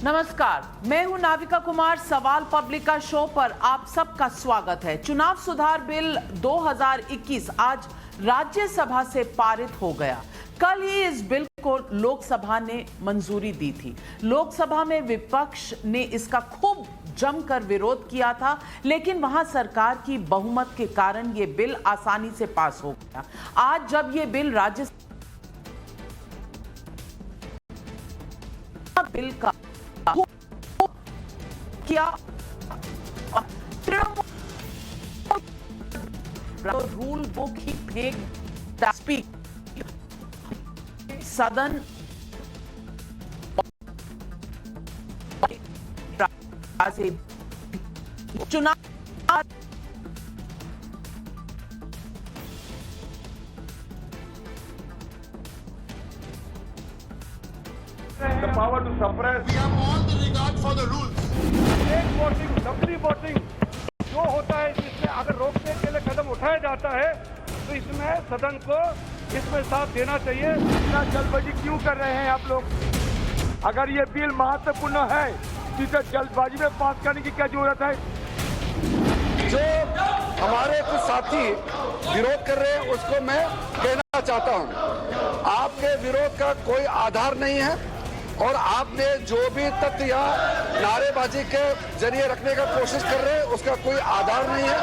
नमस्कार, मैं हूं नाविका कुमार। सवाल पब्लिक का शो पर आप सबका स्वागत है। चुनाव सुधार बिल 2021 आज राज्यसभा से पारित हो गया। कल ही इस बिल को लोकसभा ने मंजूरी दी थी। लोकसभा में विपक्ष ने इसका खूब जमकर विरोध किया था, लेकिन वहां सरकार की बहुमत के कारण यह बिल आसानी से पास हो गया। आज जब यह बिल बिल का क्या रूल बुक ही फेंक स्पीक सदन चुनाव The power to suppress. We have all the regard for the rules. एक वोटिंग, डबली वोटिंग जो होता है, जिसमें अगर रोकने के लिए कदम उठाया जाता है तो इसमें सदन को इसमें साथ देना चाहिए। इतना जल्दबाजी क्यों कर रहे हैं आप लोग? अगर ये बिल महत्वपूर्ण है तो इसे जल्दबाजी में पास करने की क्या जरूरत है? जो हमारे कुछ साथी विरोध कर रहे हैं उसको मैं कहना चाहता हूं, आपके विरोध का कोई आधार नहीं है और आपने जो भी तथ्य या नारेबाजी के जरिए रखने का कोशिश कर रहे हैं उसका कोई आधार नहीं है।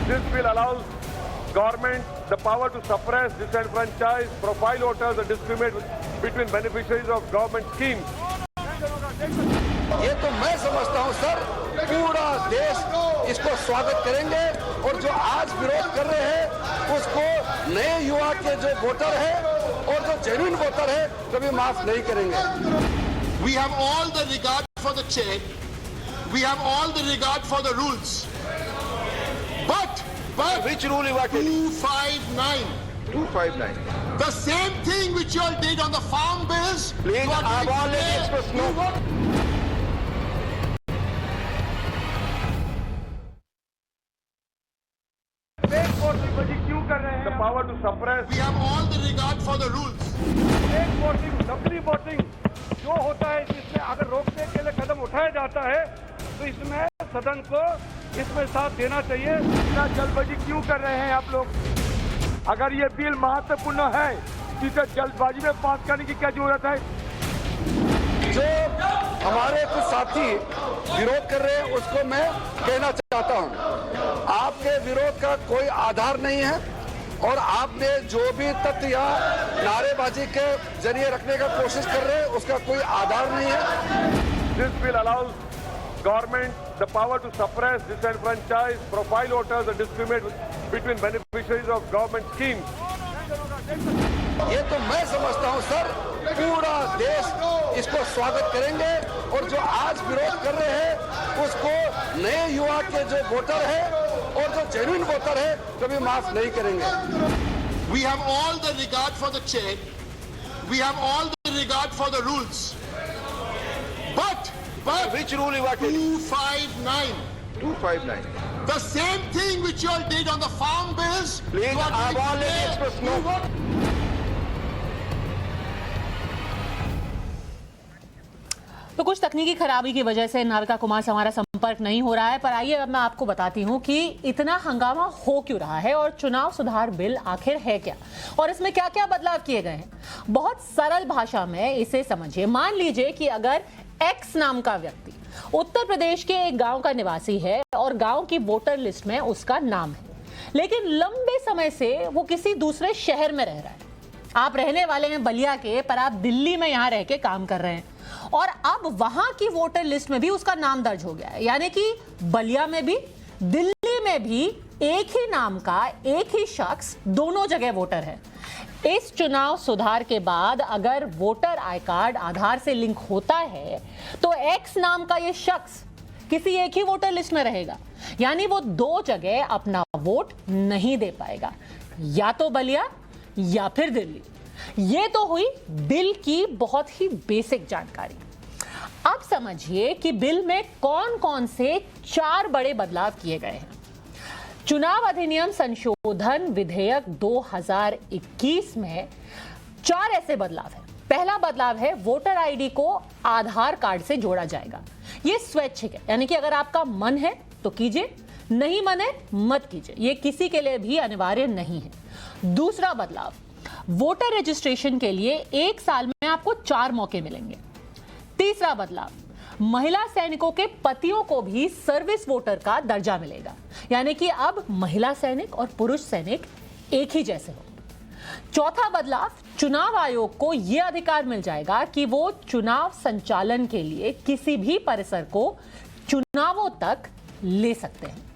This bill allows government the power to suppress, disenfranchise, profile voters and discriminate between beneficiaries of government schemes. ये तो मैं समझता हूं सर, पूरा देश इसको स्वागत करेंगे और जो आज विरोध कर रहे हैं उसको नए युवा के जो वोटर है और जो जेन्युइन वोटर है कभी माफ नहीं करेंगे। We have all the regard for the chair. We have all the regard for the rules. But Which rule you are taking? 259. 259. The same thing which you all did on the farm bills. Please, you are I doing want today. to express no. You want- एक voting क्यों कर रहे हैं? The power to suppress. We have all the regard for the rules. एक voting, डबली voting जो होता है, जिसमें अगर रोकने के लिए कदम उठाया जाता है तो इसमें सदन को इसमें साथ देना चाहिए। इतना जल्दबाजी क्यों कर रहे हैं आप लोग? अगर ये बिल महत्वपूर्ण है तो इसे जल्दबाजी में पास करने की क्या जरूरत है? जो हमारे कुछ साथी विरोध कर रहे हैं उसको मैं कहना चाहता हूं, आपके विरोध का कोई आधार नहीं है और आपने जो भी तथ्य या नारेबाजी के जरिए रखने का कोशिश कर रहे हैं उसका कोई आधार नहीं है। This bill allows government the power to suppress, disenfranchise, profile voters and discriminate between beneficiaries of government schemes. ये तो मैं समझता हूं सर, पूरा देश इसको स्वागत करेंगे और जो आज विरोध कर रहे हैं उसको नए युवा के जो वोटर है और जो जेन्युइन वोटर है कभी माफ नहीं करेंगे। We have all the regard for the chair. We have all the regard for the rules. But Which rule you are taking? 259. 259. The same thing which you all did on the farm bills. Please, you are I doing want to today. express no. You want- तो कुछ तकनीकी खराबी की वजह से नाविका कुमार से हमारा संपर्क नहीं हो रहा है, पर आइए अब मैं आपको बताती हूँ कि इतना हंगामा हो क्यों रहा है और चुनाव सुधार बिल आखिर है क्या और इसमें क्या क्या बदलाव किए गए हैं। बहुत सरल भाषा में इसे समझिए। मान लीजिए कि अगर एक्स नाम का व्यक्ति उत्तर प्रदेश के एक गांव का निवासी है और गांव की वोटर लिस्ट में उसका नाम है, लेकिन लंबे समय से वो किसी दूसरे शहर में रह रहा है। आप रहने वाले हैं बलिया के, पर आप दिल्ली में यहां रह के काम कर रहे हैं और अब वहां की वोटर लिस्ट में भी उसका नाम दर्ज हो गया है। यानी कि बलिया में भी दिल्ली में भी एक ही नाम का एक ही शख्स दोनों जगह वोटर है। इस चुनाव सुधार के बाद अगर वोटर आई कार्ड आधार से लिंक होता है तो एक्स नाम का यह शख्स किसी एक ही वोटर लिस्ट में रहेगा, यानी वो दो जगह अपना वोट नहीं दे पाएगा, या तो बलिया या फिर दिल्ली। ये तो हुई बिल की बहुत ही बेसिक जानकारी। अब समझिए कि बिल में कौन कौन से 4 बड़े बदलाव किए गए हैं। चुनाव अधिनियम संशोधन विधेयक 2021 में 4 ऐसे बदलाव हैं पहला बदलाव है वोटर आईडी को आधार कार्ड से जोड़ा जाएगा। यह स्वैच्छिक है, यानी कि अगर आपका मन है तो कीजिए, नहीं मन है मत कीजिए। यह किसी के लिए भी अनिवार्य नहीं है। दूसरा बदलाव, वोटर रजिस्ट्रेशन के लिए 1 साल में आपको 4 मौके मिलेंगे। तीसरा बदलाव, महिला सैनिकों के पतियों को भी सर्विस वोटर का दर्जा मिलेगा, यानी कि अब महिला सैनिक और पुरुष सैनिक एक ही जैसे हो। चौथा बदलाव, चुनाव आयोग को यह अधिकार मिल जाएगा कि वो चुनाव संचालन के लिए किसी भी परिसर को चुनावों तक ले सकते हैं।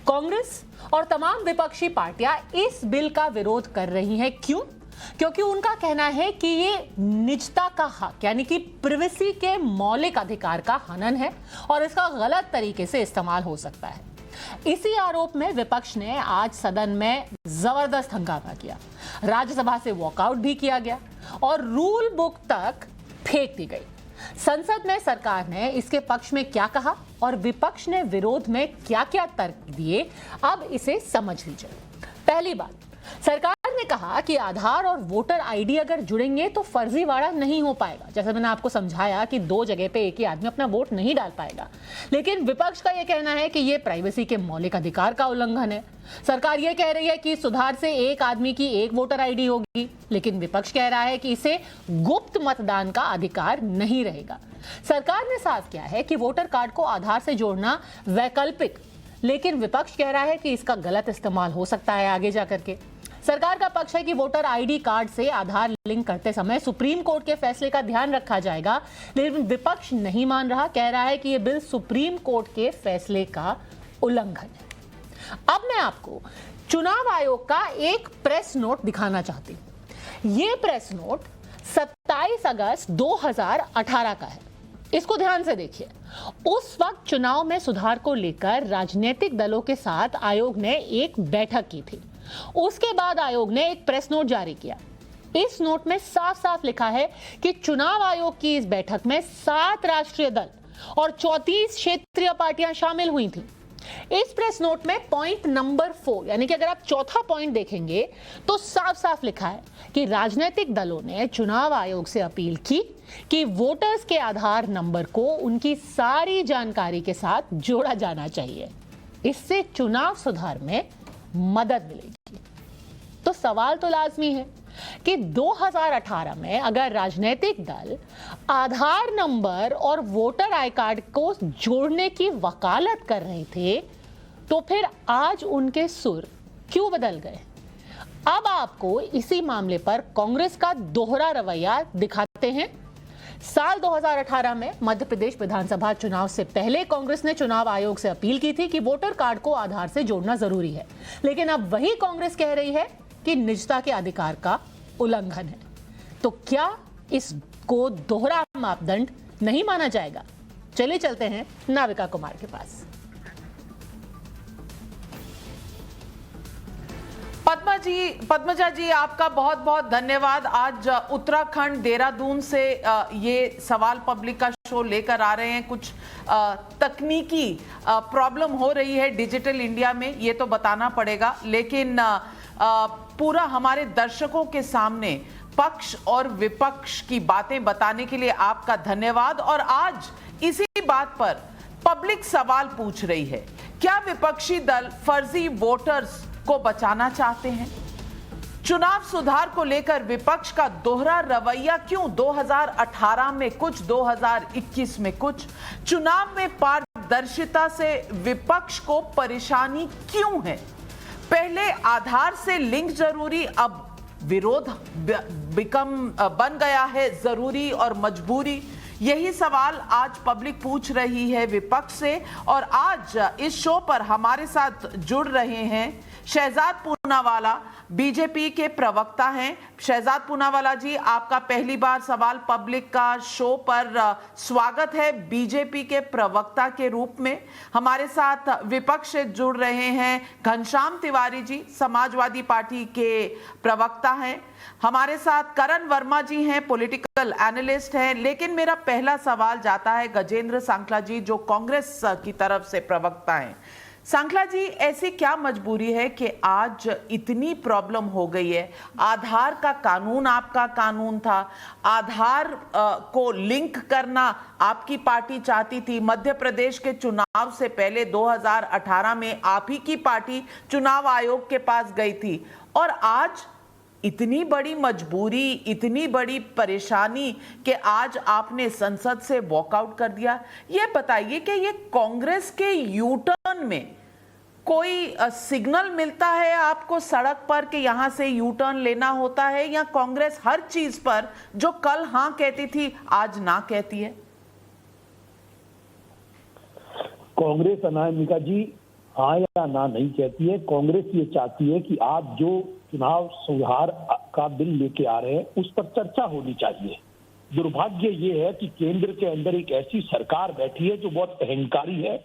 कांग्रेस और तमाम विपक्षी पार्टियां इस बिल का विरोध कर रही हैं। क्यों? क्योंकि उनका कहना है कि ये निजता का हक, यानी कि प्रिवेसी के मौलिक अधिकार का हनन है और इसका गलत तरीके से इस्तेमाल हो सकता है। इसी आरोप में विपक्ष ने आज सदन में जबरदस्त हंगामा किया। राज्यसभा से वॉकआउट भी किया गया और रूल बुक तक फेंक दी गई। संसद में सरकार ने इसके पक्ष में क्या कहा और विपक्ष ने विरोध में क्या-क्या तर्क दिए, अब इसे समझ लीजिए। पहली बात, सरकार ने कहा कि आधार और वोटर आईडी अगर जुड़ेंगे तो फर्जीवाड़ा नहीं हो पाएगा। जैसे मैंने आपको समझाया कि 2 जगह पे एक ही आदमी अपना वोट नहीं डाल पाएगा, लेकिन विपक्ष का यह कहना है कि यह प्राइवेसी के मौलिक अधिकार का उल्लंघन है। सरकार यह कह रही है कि सुधार से एक आदमी की एक वोटर आईडी होगी, लेकिन विपक्ष कह रहा है कि इसे गुप्त मतदान का अधिकार नहीं रहेगा। सरकार ने साफ किया है कि वोटर कार्ड को आधार से जोड़ना वैकल्पिक, लेकिन विपक्ष कह रहा है कि इसका गलत इस्तेमाल हो सकता है आगे जाकर के। सरकार का पक्ष है कि वोटर आईडी कार्ड से आधार लिंक करते समय सुप्रीम कोर्ट के फैसले का ध्यान रखा जाएगा, लेकिन विपक्ष नहीं मान रहा, कह रहा है कि यह बिल सुप्रीम कोर्ट के फैसले का उल्लंघन है। अब मैं आपको चुनाव आयोग का एक प्रेस नोट दिखाना चाहती हूं। यह प्रेस नोट 27 अगस्त 2018 का है। इसको ध्यान से देखिए। उस वक्त चुनाव में सुधार को लेकर राजनीतिक दलों के साथ आयोग ने एक बैठक की थी। उसके बाद आयोग ने एक प्रेस नोट जारी किया। इस नोट में साफ साफ लिखा है कि चुनाव आयोग की इस बैठक में 7 राष्ट्रीय दल और 34 क्षेत्रीय पार्टियां शामिल हुई थीं। इस प्रेस नोट में पॉइंट नंबर 4, यानी कि अगर आप चौथा पॉइंट देखेंगे तो साफ साफ लिखा है कि राजनीतिक दलों ने चुनाव आयोग से अपील की कि वोटर्स के आधार नंबर को उनकी सारी जानकारी के साथ जोड़ा जाना चाहिए। इससे चुनाव सुधार में मदद मिलेगी। तो सवाल तो लाजमी है कि 2018 में अगर राजनीतिक दल आधार नंबर और वोटर आई कार्ड को जोड़ने की वकालत कर रहे थे, तो फिर आज उनके सुर क्यों बदल गए? अब आपको इसी मामले पर कांग्रेस का दोहरा रवैया दिखाते हैं। साल 2018 में मध्य प्रदेश विधानसभा चुनाव से पहले कांग्रेस ने चुनाव आयोग से अपील की थी कि वोटर कार्ड को आधार से जोड़ना जरूरी है, लेकिन अब वही कांग्रेस कह रही है कि निजता के अधिकार का उल्लंघन है। तो क्या इसको दोहरा मापदंड नहीं माना जाएगा? चलिए चलते हैं नाविका कुमार के पास। पद्मजा जी, आपका बहुत बहुत धन्यवाद। आज उत्तराखंड देहरादून से ये सवाल पब्लिक का शो लेकर आ रहे हैं। कुछ तकनीकी प्रॉब्लम हो रही है डिजिटल इंडिया में, ये तो बताना पड़ेगा, लेकिन पूरा हमारे दर्शकों के सामने पक्ष और विपक्ष की बातें बताने के लिए आपका धन्यवाद। और आज इसी बात पर पब्लिक सवाल पूछ रही है, क्या विपक्षी दल फर्जी वोटर्स को बचाना चाहते हैं? चुनाव सुधार को लेकर विपक्ष का दोहरा रवैया क्यों? 2018 में कुछ, 2021 में कुछ। चुनाव में पारदर्शिता से विपक्ष को परेशानी क्यों है? पहले आधार से लिंक जरूरी, अब विरोध बन गया है जरूरी और मजबूरी। यही सवाल आज पब्लिक पूछ रही है विपक्ष से। और आज इस शो पर हमारे साथ जुड़ रहे हैं शहजाद पूनावाला, बीजेपी के प्रवक्ता हैं। शहजाद पूनावाला जी, आपका पहली बार सवाल पब्लिक का शो पर स्वागत है बीजेपी के प्रवक्ता के रूप में। हमारे साथ विपक्ष से जुड़ रहे हैं घनश्याम तिवारी जी, समाजवादी पार्टी के प्रवक्ता हैं। हमारे साथ करण वर्मा जी हैं, पॉलिटिकल एनालिस्ट हैं। लेकिन मेरा पहला सवाल जाता है गजेंद्र सांखला जी, जो कांग्रेस की तरफ से प्रवक्ता हैं। सांखला जी, ऐसी क्या मजबूरी है कि आज इतनी प्रॉब्लम हो गई है? आधार का कानून आपका कानून था, आधार को लिंक करना आपकी पार्टी चाहती थी। मध्य प्रदेश के चुनाव से पहले 2018 में आप ही की पार्टी चुनाव आयोग के पास गई थी, और आज इतनी बड़ी मजबूरी, इतनी बड़ी परेशानी कि आज आपने संसद से वॉकआउट कर दिया। ये बताइए कि ये कांग्रेस के यू टर्न में कोई सिग्नल मिलता है आपको सड़क पर कि यहां से यू टर्न लेना होता है, या कांग्रेस हर चीज पर जो कल हां कहती थी आज ना कहती है? कांग्रेस अनामिका जी हाँ या ना नहीं कहती है। कांग्रेस ये चाहती है कि आप जो चुनाव सुधार का बिल लेके आ रहे हैं उस पर चर्चा होनी चाहिए। दुर्भाग्य ये है कि केंद्र के अंदर एक ऐसी सरकार बैठी है जो बहुत अहंकारी है,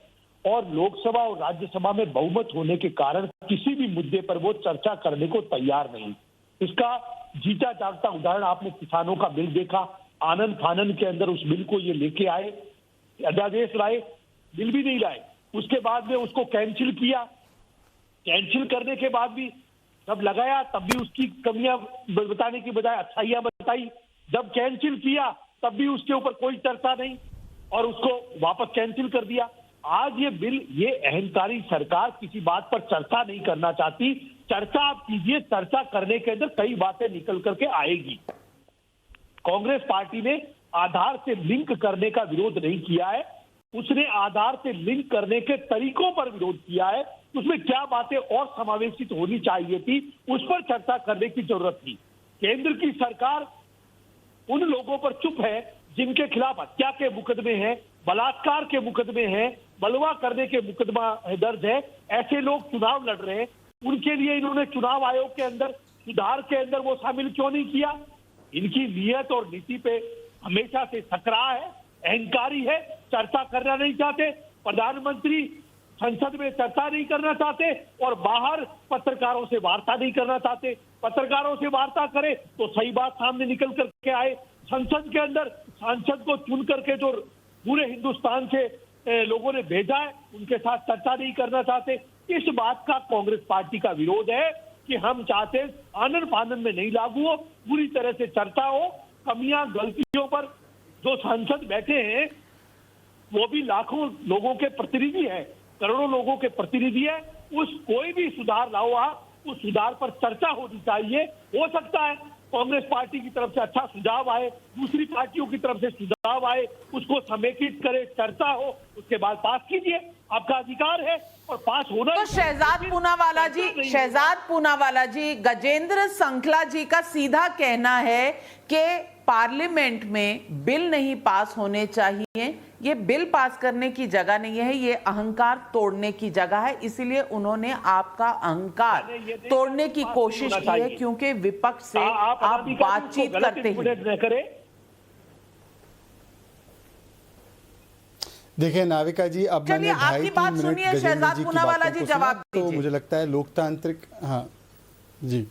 और लोकसभा और राज्यसभा में बहुमत होने के कारण किसी भी मुद्दे पर वो चर्चा करने को तैयार नहीं। इसका जीता जागता उदाहरण आपने किसानों का बिल देखा। आनंद फानन के अंदर उस बिल को ये लेके आए, अध्यादेश लाए, बिल भी नहीं लाए। उसके बाद में उसको कैंसिल किया। कैंसिल करने के बाद भी जब लगाया तब भी उसकी कमियां बताने की बजाय अच्छाइयां बताई। जब कैंसिल किया तब भी उसके ऊपर कोई चर्चा नहीं और उसको वापस कैंसिल कर दिया। आज ये बिल, ये अहंकारी सरकार किसी बात पर चर्चा नहीं करना चाहती। चर्चा आप कीजिए, चर्चा करने के अंदर कई बातें निकल करके आएगी। कांग्रेस पार्टी ने आधार से लिंक करने का विरोध नहीं किया है, उसने आधार से लिंक करने के तरीकों पर विरोध किया है। उसमें क्या बातें और समावेशित होनी चाहिए थी, उस पर चर्चा करने की जरूरत थी। केंद्र की सरकार उन लोगों पर चुप है जिनके खिलाफ हत्या के मुकदमे हैं, बलात्कार के मुकदमे हैं, बलवा करने के मुकदमा दर्ज है। ऐसे लोग चुनाव लड़ रहे हैं, उनके लिए इन्होंने चुनाव आयोग के अंदर सुधार के अंदर वो शामिल क्यों नहीं किया? इनकी नीयत और नीति पे हमेशा से सकरा है, अहंकारी है, चर्चा करना नहीं चाहते। प्रधानमंत्री संसद में चर्चा नहीं करना चाहते और बाहर पत्रकारों से वार्ता नहीं करना चाहते। पत्रकारों से वार्ता करे तो सही बात सामने निकल करके आए। संसद के अंदर सांसद को चुन करके जो पूरे हिंदुस्तान से लोगों ने भेजा है, उनके साथ चर्चा नहीं करना चाहते। इस बात का कांग्रेस पार्टी का विरोध है कि हम चाहते आनन फानन में नहीं लागू हो, पूरी तरह से चर्चा हो। कमियां गलतियों पर जो सांसद बैठे हैं वो भी लाखों लोगों के प्रतिनिधि हैं, करोड़ों लोगों के प्रतिनिधि है। उस कोई भी सुधार लाओ, उस सुधार पर चर्चा होनी चाहिए। हो सकता है कांग्रेस पार्टी की तरफ से अच्छा सुझाव आए, दूसरी पार्टियों की तरफ से सुझाव आए, उसको समेकित करे, चर्चा हो, उसके बाद पास कीजिए, आपका अधिकार है और पास होना। तो शहजाद पूनावाला जी, गजेंद्र सांखला जी का सीधा कहना है कि पार्लियामेंट में बिल नहीं पास होने चाहिए, ये बिल पास करने की जगह नहीं है, ये अहंकार तोड़ने की जगह है। इसीलिए उन्होंने आपका अहंकार तोड़ने की कोशिश की है, क्योंकि विपक्ष से आप बातचीत करते हैं। देखिए नाविका जी, अब मैंने 2.5-3 मिनट गजेंद्र जी की बातों को सुना, तो मुझे लगता है लोकतांत्रिक, हाँ जी,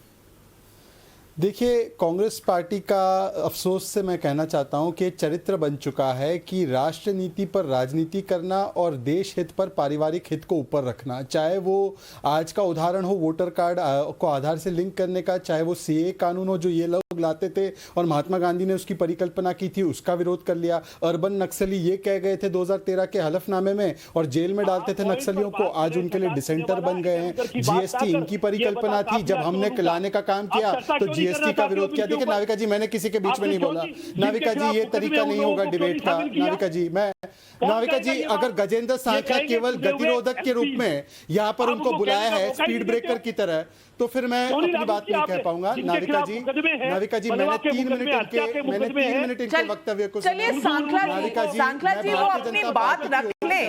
देखिए कांग्रेस पार्टी का अफसोस से मैं कहना चाहता हूं कि चरित्र बन चुका है कि राष्ट्र नीति पर राजनीति करना और देश हित पर पारिवारिक हित को ऊपर रखना। चाहे वो आज का उदाहरण हो वोटर कार्ड को आधार से लिंक करने का, चाहे वो सीए कानून हो जो ये लोग लाते थे और महात्मा गांधी ने उसकी परिकल्पना की थी, उसका विरोध कर लिया। अर्बन नक्सली ये कह गए थे 2013 के हलफनामे में और जेल में डालते थे नक्सलियों को, आज उनके लिए डिसेंटर बन गए हैं। जीएसटी इनकी परिकल्पना थी, जब हमने लाने का काम किया तो जीएसटी का विरोध किया। देखिए नाविका जी, मैंने किसी के बीच में नहीं बोला। नाविका जी, ये तरीका नहीं होगा डिबेट का। नाविका जी, अगर गजेंद्र सांखला केवल गतिरोधक के रूप में यहाँ पर उनको बुलाया है स्पीड ब्रेकर की तरह, तो फिर मैं अपनी बात नहीं कह पाऊंगा। नाविका जी, मैंने 3 मिनट इनके वक्तव्य को चलिए सांखला जी वो अपनी बात रख ले,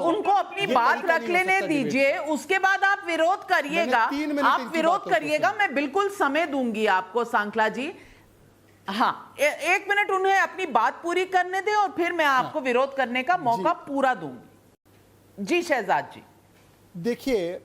उनको अपनी बात रख लेने दीजिए, उसके बाद आप विरोध करिएगा। आप विरोध करिएगा, मैं बिल्कुल समय दूंगी आपको सांखला जी। हाँ, 1 मिनट उन्हें अपनी बात पूरी करने दे और फिर मैं आपको विरोध करने का मौका पूरा दूंगी। जी शहजाद जी। देखिए,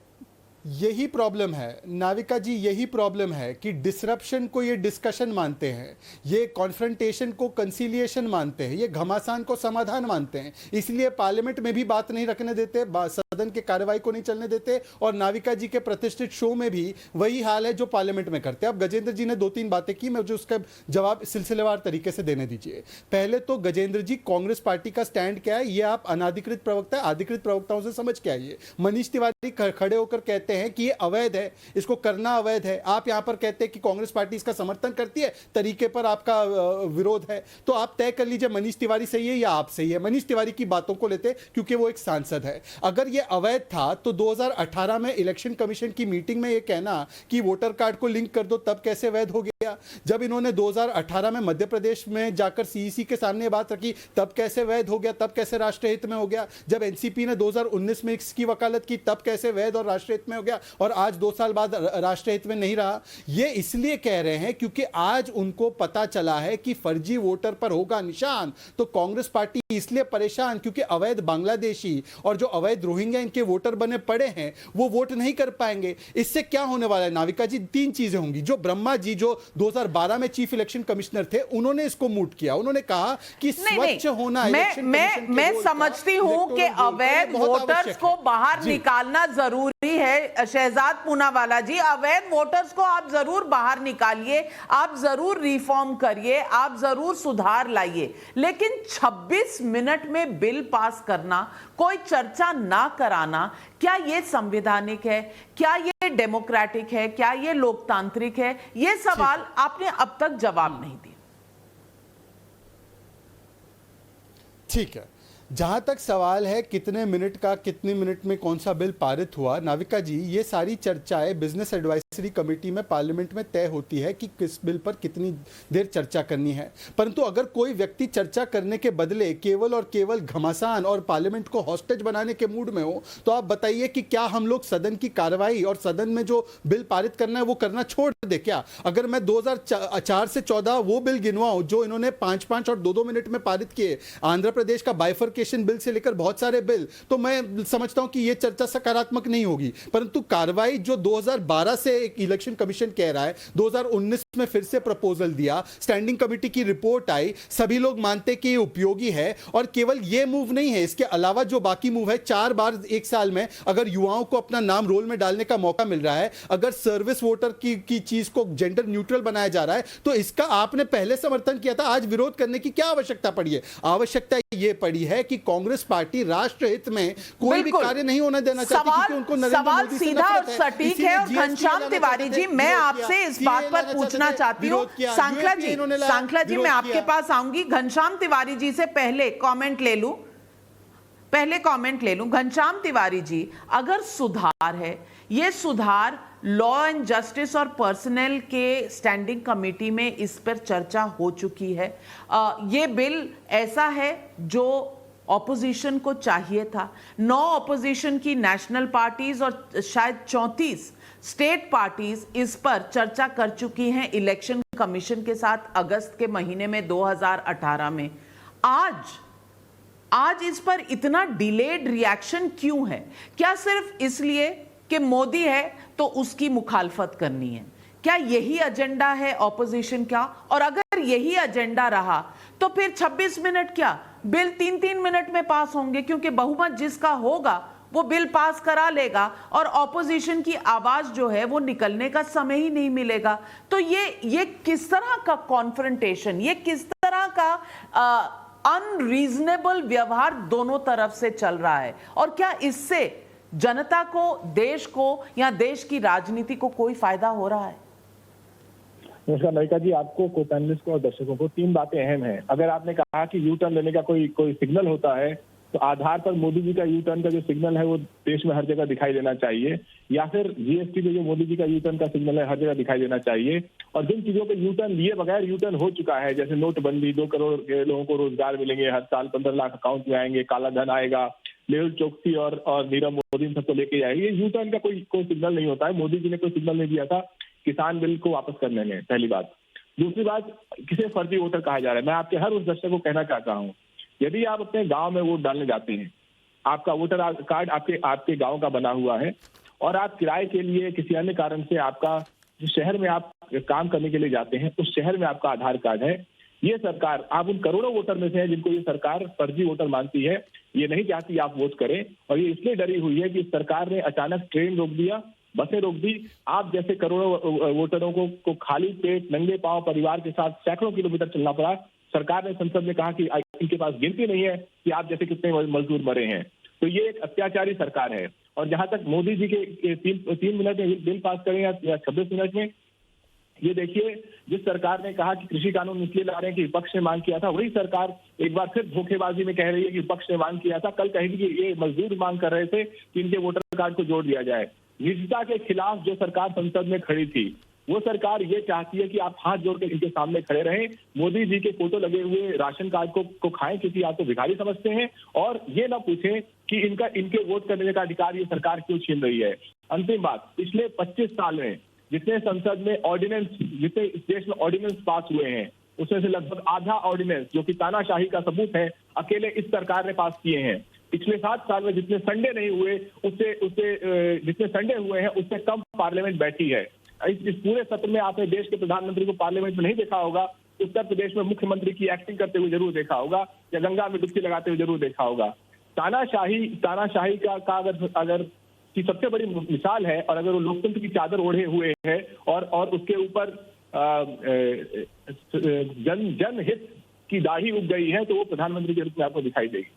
यही प्रॉब्लम है नाविका जी, यही प्रॉब्लम है कि डिसरप्शन को ये डिस्कशन मानते हैं, ये कॉन्फ्रंटेशन को कंसीलिएशन मानते हैं, ये घमासान को समाधान मानते हैं, इसलिए पार्लियामेंट में भी बात नहीं रखने देते, सदन के कार्रवाई को नहीं चलने देते, और नाविका जी के प्रतिष्ठित शो में भी वही हाल है जो पार्लियामेंट में करते हैं। अब गजेंद्र जी ने 2-3 बातें की, मुझे उसका जवाब सिलसिलेवार तरीके से देने दीजिए। पहले तो गजेंद्र जी, कांग्रेस पार्टी का स्टैंड क्या है ये आप अनाधिकृत प्रवक्ता, अधिकृत प्रवक्ताओं से समझ के आइए। मनीष तिवारी खड़े होकर कहते हैं कि ये अवैध है, इसको करना अवैध है। आप यहां पर कहते हैं कि कांग्रेस पार्टी इसका समर्थन करती है, तरीके पर आपका विरोध है। तो आप तय कर लीजिए मनीष तिवारी सही है या आप सही है। मनीष तिवारी की बातों को लेते क्योंकि वो एक सांसद है। अगर ये अवैध था तो 2018 में इलेक्शन कमीशन की मीटिंग में ये कहना कि वोटर कार्ड को लिंक कर दो तब कैसे वैध हो गया? जब इन्होंने 2018 में मध्य प्रदेश में जाकर सीईसी के सामने बात रखी तब कैसे वैध हो गया, तब कैसे राष्ट्रहित में हो गया? जब एनसीपी ने 2019 में इसकी वकालत की तब कैसे वैध और राष्ट्रहित में हो गया, और आज 2 साल बाद राष्ट्रहित में नहीं रहा? ये इसलिए कह रहे हैं क्योंकि आज उनको पता चला है कि फर्जी वोटर पर होगा निशान। तो कांग्रेस पार्टी इसलिए परेशान क्योंकि अवैध बांग्लादेशी और जो अवैध रोहिंग्या इनके वोटर बने पड़े हैं वो वोट नहीं कर पाएंगे। इससे क्या होने वाला है नाविका जी? 3 चीजें होंगी। जो ब्रह्मा जी जो 2012 में चीफ इलेक्शन कमिश्नर थे उन्होंने इसको मूट किया, उन्होंने कहा कि स्वच्छ होना मैं समझती हूं कि अवैध वोटर्स को बाहर निकालना जरूरी है। शहजाद पूनावाला जी, अवैध वोटर्स को आप जरूर बाहर निकालिए, आप जरूर रिफॉर्म करिए, आप जरूर सुधार लाइए, लेकिन 26 मिनट में बिल पास करना, कोई चर्चा ना कराना, क्या यह संवैधानिक है? क्या यह डेमोक्रेटिक है? क्या यह लोकतांत्रिक है? यह सवाल आपने अब तक जवाब नहीं दिया। ठीक है, जहां तक सवाल है कितने मिनट का, कितने मिनट में कौन सा बिल पारित हुआ, नाविका जी ये सारी चर्चाएं बिजनेस एडवाइजरी कमेटी में पार्लियामेंट में तय होती है कि किस बिल पर कितनी देर चर्चा करनी है। परंतु अगर कोई व्यक्ति चर्चा करने के बदले केवल और केवल घमासान और पार्लियामेंट को हॉस्टेज बनाने के मूड में हो तो आप बताइए कि क्या हम लोग सदन की कार्रवाई और सदन में जो बिल पारित करना है वो करना छोड़ दे क्या? अगर मैं 2004 से 14 वो बिल गिनवाऊं जो इन्होंने 5-5 और 2-2 मिनट में पारित किए, आंध्र प्रदेश का बाइफर्केशन बिल से लेकर बहुत सारे बिल, तो मैं समझता हूं कि यह चर्चा सकारात्मक नहीं होगी। परंतु कार्रवाई जो 2012 से एक इलेक्शन कमीशन कह रहा है, 2019 में फिर से प्रपोजल दिया, स्टैंडिंग कमेटी की रिपोर्ट आई, सभी लोग मानते कि ये उपयोगी है। और केवल ये मूव नहीं है, इसके अलावा जो बाकी मूव है, 4 बार 1 साल में अगर युवाओं को अपना नाम रोल में डालने का मौका मिल रहा है, अगर सर्विस वोटर की चीज को जेंडर न्यूट्रल बनाया जा रहा है, तो इसका आपने पहले समर्थन किया था, आज विरोध करने की क्या आवश्यकता पड़ी है? आवश्यकता यह पड़ी है कि कांग्रेस पार्टी राष्ट्रहित में कोई भी कार्य नहीं होने देना चाहती क्योंकि उनको नरेंद्र मोदी से सीधा और सटीक है। और घनश्याम तिवारी जी, मैं आपसे इस बात पर पूछना चाहती हूँ, सांखला जी मैं आपके पास आऊंगी। घनश्याम तिवारी जी से पहले कमेंट ले लूं। घनश्याम तिवारी जी, अगर सुधार है, ये सुधार लॉ एंड जस्टिस और पर्सनल के स्टैंडिंग कमेटी में इस पर चर्चा हो चुकी है। ये बिल ऐसा है जो ऑपोजिशन को चाहिए था। 9 ऑपोजिशन की नेशनल पार्टीज और शायद 34 स्टेट पार्टीज इस पर चर्चा कर चुकी हैं इलेक्शन कमीशन के साथ अगस्त के महीने में 2018 में। आज इस पर इतना डिलेड रिएक्शन क्यों है? क्या सिर्फ इसलिए कि मोदी है तो उसकी मुखालफत करनी है? क्या यही एजेंडा है ऑपोजिशन का? और अगर यही एजेंडा रहा तो फिर 26 मिनट क्या, बिल 3-3 मिनट में पास होंगे, क्योंकि बहुमत जिसका होगा वो बिल पास करा लेगा और ऑपोजिशन की आवाज जो है वो निकलने का समय ही नहीं मिलेगा। तो ये किस तरह का कॉन्फ्रंटेशन, ये किस तरह का अनरीजनेबल व्यवहार दोनों तरफ से चल रहा है? और क्या इससे जनता को, देश को या देश की राजनीति को कोई फायदा हो रहा है? नमस्कार नाविका जी, आपको, को पैनलिस्ट को और दर्शकों को 3 बातें अहम हैं। अगर आपने कहा कि यू टर्न लेने का कोई सिग्नल होता है तो आधार पर मोदी जी का यू टर्न का जो सिग्नल है वो देश में हर जगह दिखाई देना चाहिए, या फिर जीएसटी पे जो मोदी जी का यू टर्न का सिग्नल है हर जगह दिखाई देना चाहिए। और जिन चीजों पे यू टर्न लिए बगैर यू टर्न हो चुका है, जैसे नोटबंदी, 2 करोड़ के लोगों को रोजगार मिलेंगे, हर साल 15 लाख अकाउंट में आएंगे, काला धन आएगा, मेहुल चोकसी और नीरव मोदी इन सबको लेके जाएंगे, यू टर्न का कोई सिग्नल नहीं होता है। मोदी जी ने कोई सिग्नल नहीं दिया था किसान बिल को वापस करने में, पहली बात। दूसरी बात, किसे फर्जी वोटर कहा जा रहा है? मैं आपके हर उस दर्शक को कहना चाहता हूँ, यदि आप अपने गांव में वोट डालने जाते हैं, आपका वोटर कार्ड आपके गांव का बना हुआ है और आप किराए के लिए किसी अन्य कारण से आपका जिस शहर में आप काम करने के लिए जाते हैं उस शहर में आपका आधार कार्ड है, ये सरकार, आप उन करोड़ों वोटर में से हैं जिनको ये सरकार फर्जी वोटर मानती है, ये नहीं चाहती आप वोट करें। और ये इसलिए डरी हुई है कि सरकार ने अचानक ट्रेन रोक दिया, बसें रोक दी, आप जैसे करोड़ों वोटरों को खाली पेट नंगे पांव परिवार के साथ सैकड़ों किलोमीटर चलना पड़ा। सरकार ने संसद में कहा कि इनके पास गिनती नहीं है कि आप जैसे कितने मजदूर मरे हैं। तो ये एक अत्याचारी सरकार है। और जहां तक मोदी जी के 3 मिनट में बिल पास करें या 26 मिनट में, ये देखिए जिस सरकार ने कहा कि कृषि कानून इसलिए ला रहे हैं कि विपक्ष ने मांग किया था, वही सरकार एक बार फिर धोखेबाजी में कह रही है कि विपक्ष ने मांग किया था। कल कहेगी कि ये मजदूर मांग कर रहे थे कि इनके वोटर कार्ड को जोड़ दिया जाए। निजता के खिलाफ जो सरकार संसद में खड़ी थी, वो सरकार ये चाहती है कि आप हाथ जोड़कर इनके सामने खड़े रहें, मोदी जी के फोटो लगे हुए राशन कार्ड को खाएं क्योंकि आप तो भिखारी समझते हैं, और ये ना पूछें कि इनके वोट करने का अधिकार ये सरकार क्यों छीन रही है। अंतिम बात, पिछले 25 साल में जितने संसद में ऑर्डिनेंस, जितने इस देश में ऑर्डिनेंस पास हुए हैं, उसमें से लगभग आधा ऑर्डिनेंस जो कि तानाशाही का सबूत है, अकेले इस सरकार ने पास किए हैं। पिछले 7 साल में जितने संडे नहीं हुए उससे जितने संडे हुए हैं उससे कम पार्लियामेंट बैठी है। इस पूरे सत्र में आपने देश के प्रधानमंत्री को पार्लियामेंट में नहीं देखा होगा, उत्तर प्रदेश में मुख्यमंत्री की एक्टिंग करते हुए जरूर देखा होगा या गंगा में डुबकी लगाते हुए जरूर देखा होगा। तानाशाही का अगर की सबसे बड़ी मिसाल है, और अगर वो लोकतंत्र की चादर ओढ़े हुए है और उसके ऊपर जनहित की दाढ़ी उग गई है, तो वो प्रधानमंत्री के रूप में आपको दिखाई देगी।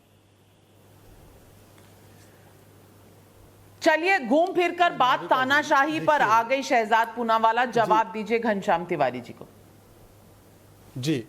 चलिए घूम फिर कर बात तानाशाही पर आ गई। शहजाद पूनावाला, जवाब दीजिए घनश्याम तिवारी जी को। जी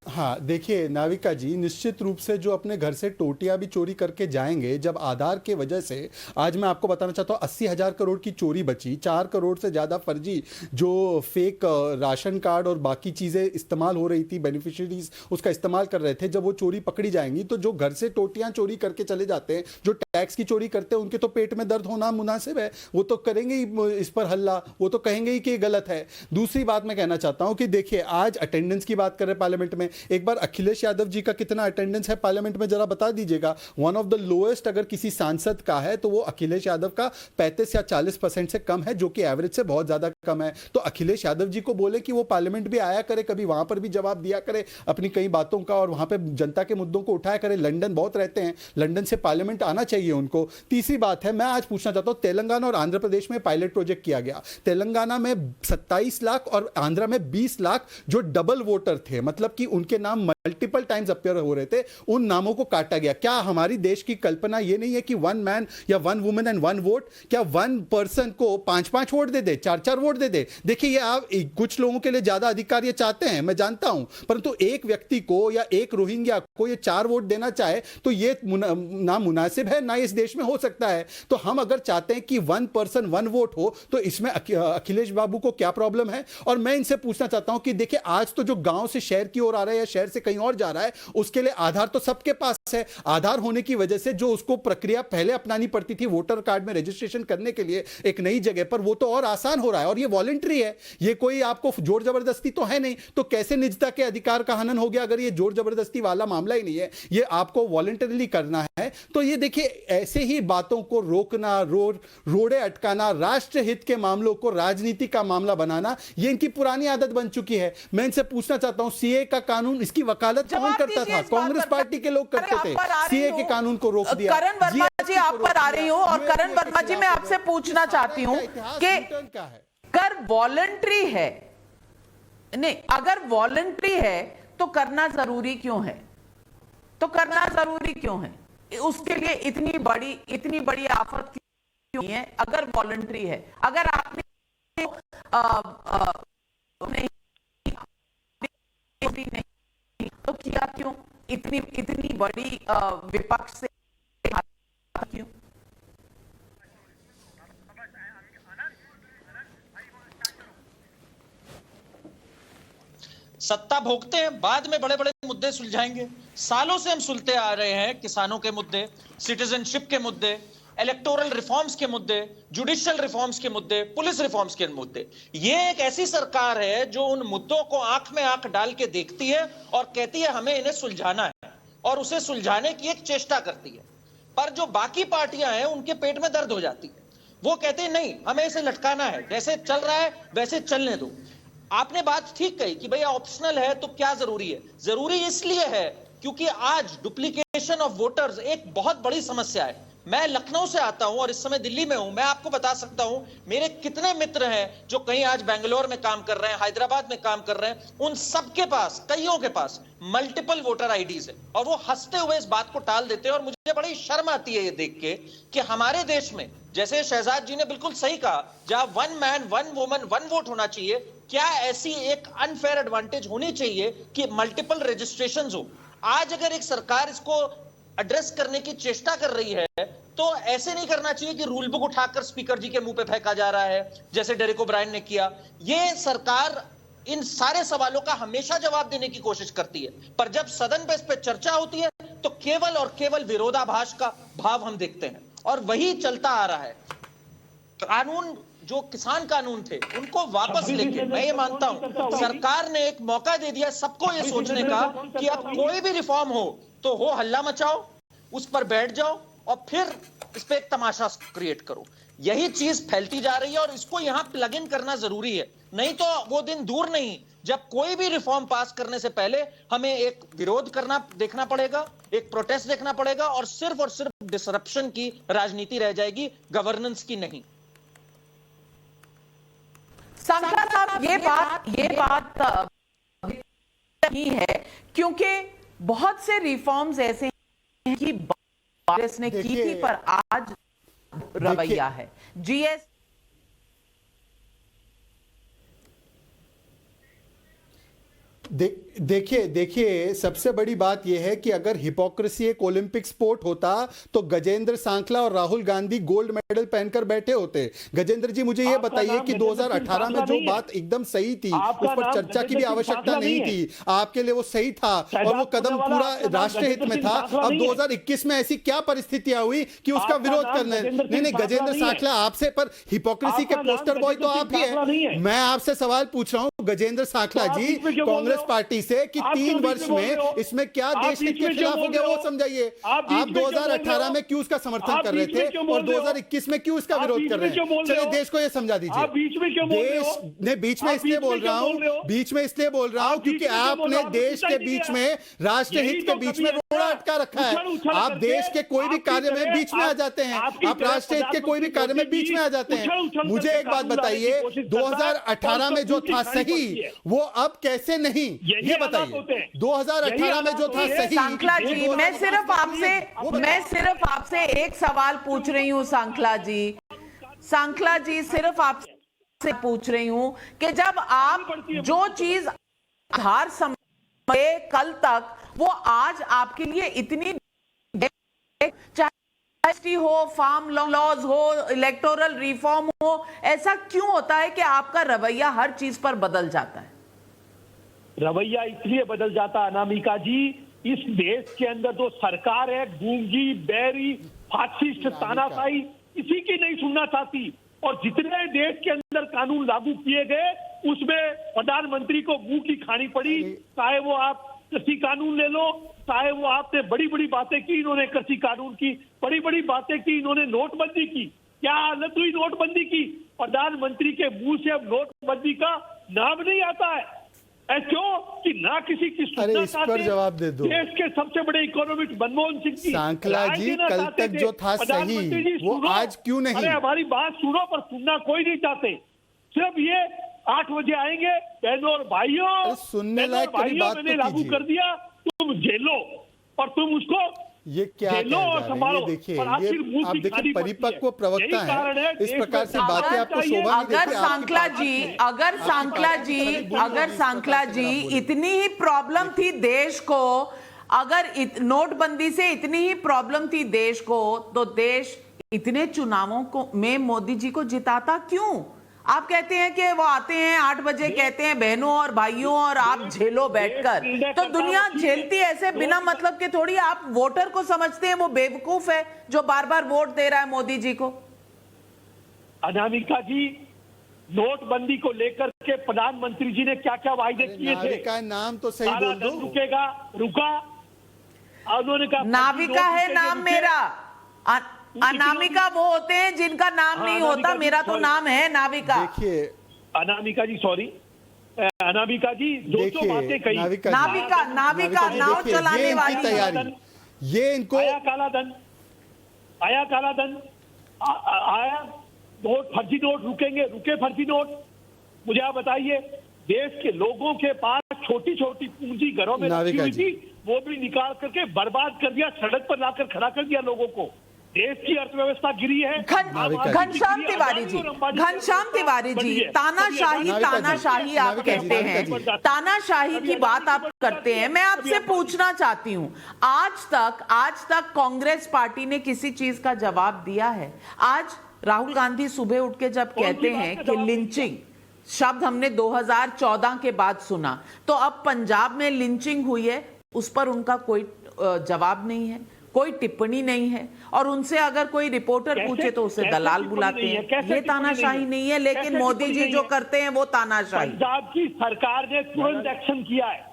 हाँ, देखिए नाविका जी, निश्चित रूप से जो अपने घर से टोटियां भी चोरी करके जाएंगे, जब आधार के वजह से आज मैं आपको बताना चाहता हूँ 80,000 करोड़ की चोरी बची, 4 करोड़ से ज़्यादा फर्जी जो फेक राशन कार्ड और बाकी चीज़ें इस्तेमाल हो रही थी, बेनिफिशियरीज उसका इस्तेमाल कर रहे थे, जब वो चोरी पकड़ी जाएंगी तो जो घर से टोटियां चोरी करके चले जाते हैं, जो टैक्स की चोरी करते हैं, उनके तो पेट में दर्द होना मुनासिब है, वो तो करेंगे ही इस पर हल्ला, वो तो कहेंगे ही कि गलत है। दूसरी बात मैं कहना चाहता हूँ कि देखिए आज अटेंडेंस की बात करें पार्लियामेंट में, एक बार अखिलेश यादव जी का कितना अटेंडेंस है पार्लियामेंट में जरा बता दीजिएगा। वन ऑफ द लोएस्ट अगर किसी सांसद का है तो वो अखिलेश यादव का 35 या 40% से कम है, जो कि एवरेज से बहुत ज्यादा कम है। तो अखिलेश यादव जी को बोले कि वो पार्लियामेंट भी आया करे, कभी वहां पर भी जवाब दिया करे अपनी कई बातों का, और वहां पे जनता के मुद्दों को उठाया करे। लंदन बहुत रहते हैं, लंदन से पार्लियामेंट आना चाहिए उनको। तीसरी बात है, मैं आज पूछना चाहता हूं, तेलंगाना और आंध्र प्रदेश में पायलट प्रोजेक्ट किया गया। तेलंगाना में 27 लाख और आंध्र में 20 लाख जो डबल वोटर थे, मतलब कि उनके नाम मल्टीपल टाइम्स अपीयर हो रहे थे, उन नामों को काटा गया। क्या हमारी देश की कल्पना यह नहीं है कि 1 मैन या 1 वुमेन एंड 1 वोट, क्या 1 पर्सन को 5-5 वोट दे दे, 4-4 वोट दे दे? देखिए ये आप कुछ लोगों के लिए ज्यादा अधिकार ये चाहते हैं, मैं जानता हूं, परंतु एक व्यक्ति को या एक रोहिंग्या को ये 4 वोट देना चाहे तो ये ना मुनासिब है, ना इस देश में हो सकता है। तो हम अगर चाहते हैं कि 1 पर्सन 1 वोट हो तो इसमें अखिलेश बाबू को क्या प्रॉब्लम है? और मैं इनसे पूछना चाहता हूं कि देखिए आज तो जो गांव से शहर की ओर आ रहा है या शहर से कहीं और जा रहा है, उसके लिए आधार तो सबके पास है। आधार होने की वजह से जो उसको प्रक्रिया पहले अपनानी पड़ती थी वोटर कार्ड में रजिस्ट्रेशन करने के लिए एक नई जगह पर, वो तो और आसान हो रहा है, और ये वॉलंटरी है, ये कोई आपको जोर जबरदस्ती तो है नहीं। तो कैसे निजता के अधिकार का हनन हो गया अगर ये जोर जबरदस्ती वाला मामला ही नहीं है, ये आपको वॉलंटरीली करना है। तो ये देखिए ऐसे ही बातों को रोकना, रोड़े अटकाना, राष्ट्रहित के मामलों को राजनीति का मामला बनाना, ये इनकी पुरानी आदत बन चुकी है। मैं इनसे पूछना चाहता हूं, सीए का कानून, इसकी वकालत कौन करता था? कांग्रेस पार्टी के लोग करते थे। सीए के कानून को रोक दिया। करण वर्मा जी आप पर आ रही हूं, और करण वर्मा जी मैं आपसे पूछना चाहती हूं कि अगर वॉलंटरी है, नहीं अगर वॉलंटरी है तो करना जरूरी क्यों है? तो करना जरूरी क्यों है? उसके लिए इतनी बड़ी आफत क्यों है? अगर वॉलंटरी है, अगर आपने नहीं तो किया क्यों? इतनी बड़ी विपक्ष से क्यों? सत्ता भोगते हैं, बाद में बड़े बड़े मुद्दे सुलझाएंगे। सालों से हम सुलझते आ रहे हैं किसानों के मुद्दे, सिटीजनशिप के मुद्दे, इलेक्टोरल रिफॉर्म्स के मुद्दे, जुडिशियल रिफॉर्म्स के मुद्दे, पुलिस रिफॉर्म्स के मुद्दे। ये एक ऐसी सरकार है जो उन मुद्दों को आंख में आंख डाल के देखती है और कहती है हमें इन्हें सुलझाना है, और उसे सुलझाने की एक चेष्टा करती है। पर जो बाकी पार्टियां हैं उनके पेट में दर्द हो जाती है। वो कहते हैं नहीं, हमें इसे लटकाना है, जैसे चल रहा है वैसे चलने दो। आपने बात ठीक कही कि भैया ऑप्शनल है तो क्या जरूरी है। जरूरी इसलिए है क्योंकि आज डुप्लीकेशन ऑफ वोटर्स एक बहुत बड़ी समस्या है। मैं लखनऊ से आता हूं और इस समय दिल्ली में हूं। मैं आपको बता सकता हूं मेरे कितने मित्र हैं जो कहीं आज बेंगलोर में काम कर रहे हैं, हैदराबाद में काम कर रहे हैं, उन सबके पास, कईयों के पास मल्टीपल वोटर आईडीज है और वो हंसते हुए इस बात को टाल देते हैं। और मुझे बड़ी शर्म आती है ये देख के कि हमारे देश में, जैसे शहजाद जी ने बिल्कुल सही कहा, जहां 1 मैन 1 वुमन 1 वोट होना चाहिए, क्या ऐसी एक अनफेयर एडवांटेज होनी चाहिए कि मल्टीपल रजिस्ट्रेशन हो। आज अगर एक सरकार इसको एड्रेस करने की चेष्टा कर रही है तो ऐसे नहीं करना चाहिए कि रूल बुक उठाकर स्पीकर जी के मुंह पे फेंका जा रहा है जैसे डेरेक ओब्रायन ने किया। ये सरकार इन सारे सवालों का हमेशा जवाब देने की कोशिश करती है, पर जब सदन पे इस पे चर्चा होती है तो केवल और केवल विरोधाभास का भाव हम देखते हैं और वही चलता आ रहा है। कानून जो किसान कानून थे उनको वापस लेके, मैं ये मानता हूं सरकार ने एक मौका दे दिया सबको ये सोचने का कि अब कोई भी रिफॉर्म हो तो हो हल्ला मचाओ, उस पर बैठ जाओ और फिर इस पे एक तमाशा क्रिएट करो। यही चीज फैलती जा रही है और इसको यहां प्लग इन करना जरूरी है। नहीं तो वो दिन दूर नहीं जब कोई भी रिफॉर्म पास करने से पहले हमें एक विरोध करना देखना पड़ेगा, एक प्रोटेस्ट देखना पड़ेगा और सिर्फ डिसरप्शन की राजनीति रह जाएगी, गवर्नेंस की नहीं। सांकला साहब, ये बात नहीं है क्योंकि बहुत से रिफॉर्म्स ऐसे हैं कि कांग्रेस ने की थी पर आज रवैया है। जीएस देखिए सबसे बड़ी बात यह है कि अगर हिपोक्रेसी एक ओलंपिक स्पोर्ट होता तो गजेंद्र सांखला और राहुल गांधी गोल्ड मेडल पहनकर बैठे होते। गजेंद्र जी मुझे यह बताइए कि 2018 में जो बात एकदम सही थी, उस पर चर्चा की भी आवश्यकता नहीं थी, आपके लिए वो सही था और वो कदम पूरा राष्ट्र हित में था। अब 2021 में ऐसी क्या परिस्थितियां हुई कि उसका विरोध करने, नहीं गजेंद्र सांखला आपसे, पर हिपोक्रेसी के पोस्टर बॉय तो आप ही है। मैं आपसे सवाल पूछ रहा हूं गजेंद्र सांखला जी, कांग्रेस पार्टी से कि 3 वर्ष में इसमें क्या देश हित के खिलाफ हो गया वो समझाइए। आप 2018 में क्यों उसका समर्थन कर रहे थे और 2021 में क्यों इसका विरोध कर रहे हैं? चलिए देश को ये समझा दीजिए। बीच में इसलिए बोल रहा हूं क्योंकि आपने देश के बीच में, राष्ट्र हित के बीच में रोड़ा अटका रखा है। आप देश के कोई भी कार्य में बीच में आ जाते हैं, आप राष्ट्र हित के कोई भी कार्य में बीच में आ जाते हैं। मुझे एक बात बताइए, 2018 में जो था सही वो अब कैसे नहीं, ये बताइए। 2018 में जो था सही। सांखला जी, मैं सिर्फ आपसे एक सवाल पूछ रही हूँ। सांखला जी सिर्फ आपसे पूछ रही हूँ कि जब आप जो चीज आधार समय कल तक, वो आज आपके लिए इतनी, चाहे हो, फार्म लॉज हो, इलेक्टोरल रिफॉर्म हो, ऐसा क्यों होता है कि आपका रवैया हर चीज पर बदल जाता है? रवैया इसलिए बदल जाता अनामिका जी, इस देश के अंदर जो सरकार है गूंगी, बैरी, फासिस्ट, तानाशाही, किसी की नहीं सुनना चाहती। और जितने देश के अंदर कानून लागू किए गए उसमें प्रधानमंत्री को मुंह की खानी पड़ी। चाहे वो आप कृषि कानून ले लो, चाहे वो आपने बड़ी बड़ी बातें की, इन्होंने कृषि कानून की, बड़ी बड़ी बातें की, इन्होंने नोटबंदी की। क्या हालत हुई नोटबंदी की? प्रधानमंत्री के मुंह से अब नोटबंदी का नाम नहीं आता है। क्यों कि ना किसी की अरे इस पर जवाब दे दो। देश के सबसे बड़े इकोनॉमिस्ट मनमोहन सिंह की सांखला जी, कल तक जो था सही वो आज क्यों नहीं? अरे हमारी बात सुनो, पर सुनना कोई नहीं चाहते। सिर्फ ये 8 बजे आएंगे, बहनों और भाइयों, सुनने लायक कोई बात मैंने लागू कर दिया, तुम झेलो और तुम उसको ये क्या कह रहा है? ये देखिए, ये आप देखिए परिपक्व प्रवक्ता है, इस प्रकार से बातें आपको शोभा नहीं देती। अगर सांखला जी इतनी ही प्रॉब्लम थी देश को, अगर नोटबंदी से इतनी ही प्रॉब्लम थी देश को, तो देश इतने चुनावों को में मोदी जी को जिताता क्यों? आप कहते हैं कि वो आते हैं 8 बजे, कहते हैं बहनों और भाइयों और आप झेलो बैठकर, तो दुनिया झेलती है ऐसे बिना मतलब के थोड़ी। आप वोटर को समझते हैं वो बेवकूफ है जो बार बार वोट दे रहा है मोदी जी को। अनामिका जी, नोटबंदी को लेकर के प्रधानमंत्री जी ने क्या क्या वायदे किए थे? नाम तो सही बोल दो। रुका, उन्होंने कहा नाविका है नाम मेरा। अनामिका वो होते हैं जिनका नाम नहीं होता, मेरा तो नाम है नाविका। देखिए अनामिका जी, सॉरी अनामिका जी, जो बातें कही, नाविका नाव चलाने वाली तैयारी, ये इनको आया काला धन, आया नोट, फर्जी नोट रुके फर्जी नोट। मुझे आप बताइए, देश के लोगों के पास छोटी छोटी पूंजी घरों में रखी हुई थी, वो भी निकाल करके बर्बाद कर दिया, सड़क पर लाकर खड़ा कर दिया लोगों को। देश की अर्थव्यवस्था गिरी है। घनश्याम तिवारी जी, तानाशाही आप कहते हैं, तानाशाही की बात आप करते हैं। मैं आपसे पूछना चाहती हूं, आज तक कांग्रेस पार्टी ने किसी चीज का जवाब दिया है? आज राहुल गांधी सुबह उठ के जब कहते हैं कि लिंचिंग शब्द हमने 2014 के बाद सुना, तो अब पंजाब में लिंचिंग हुई है, उस पर उनका कोई जवाब नहीं है, कोई टिप्पणी नहीं है, और उनसे अगर कोई रिपोर्टर पूछे तो उसे दलाल बुलाते हैं। ये तानाशाही नहीं है, लेकिन मोदी जी जो करते हैं वो तानाशाही। पंजाब की सरकार ने तुरंत एक्शन किया है,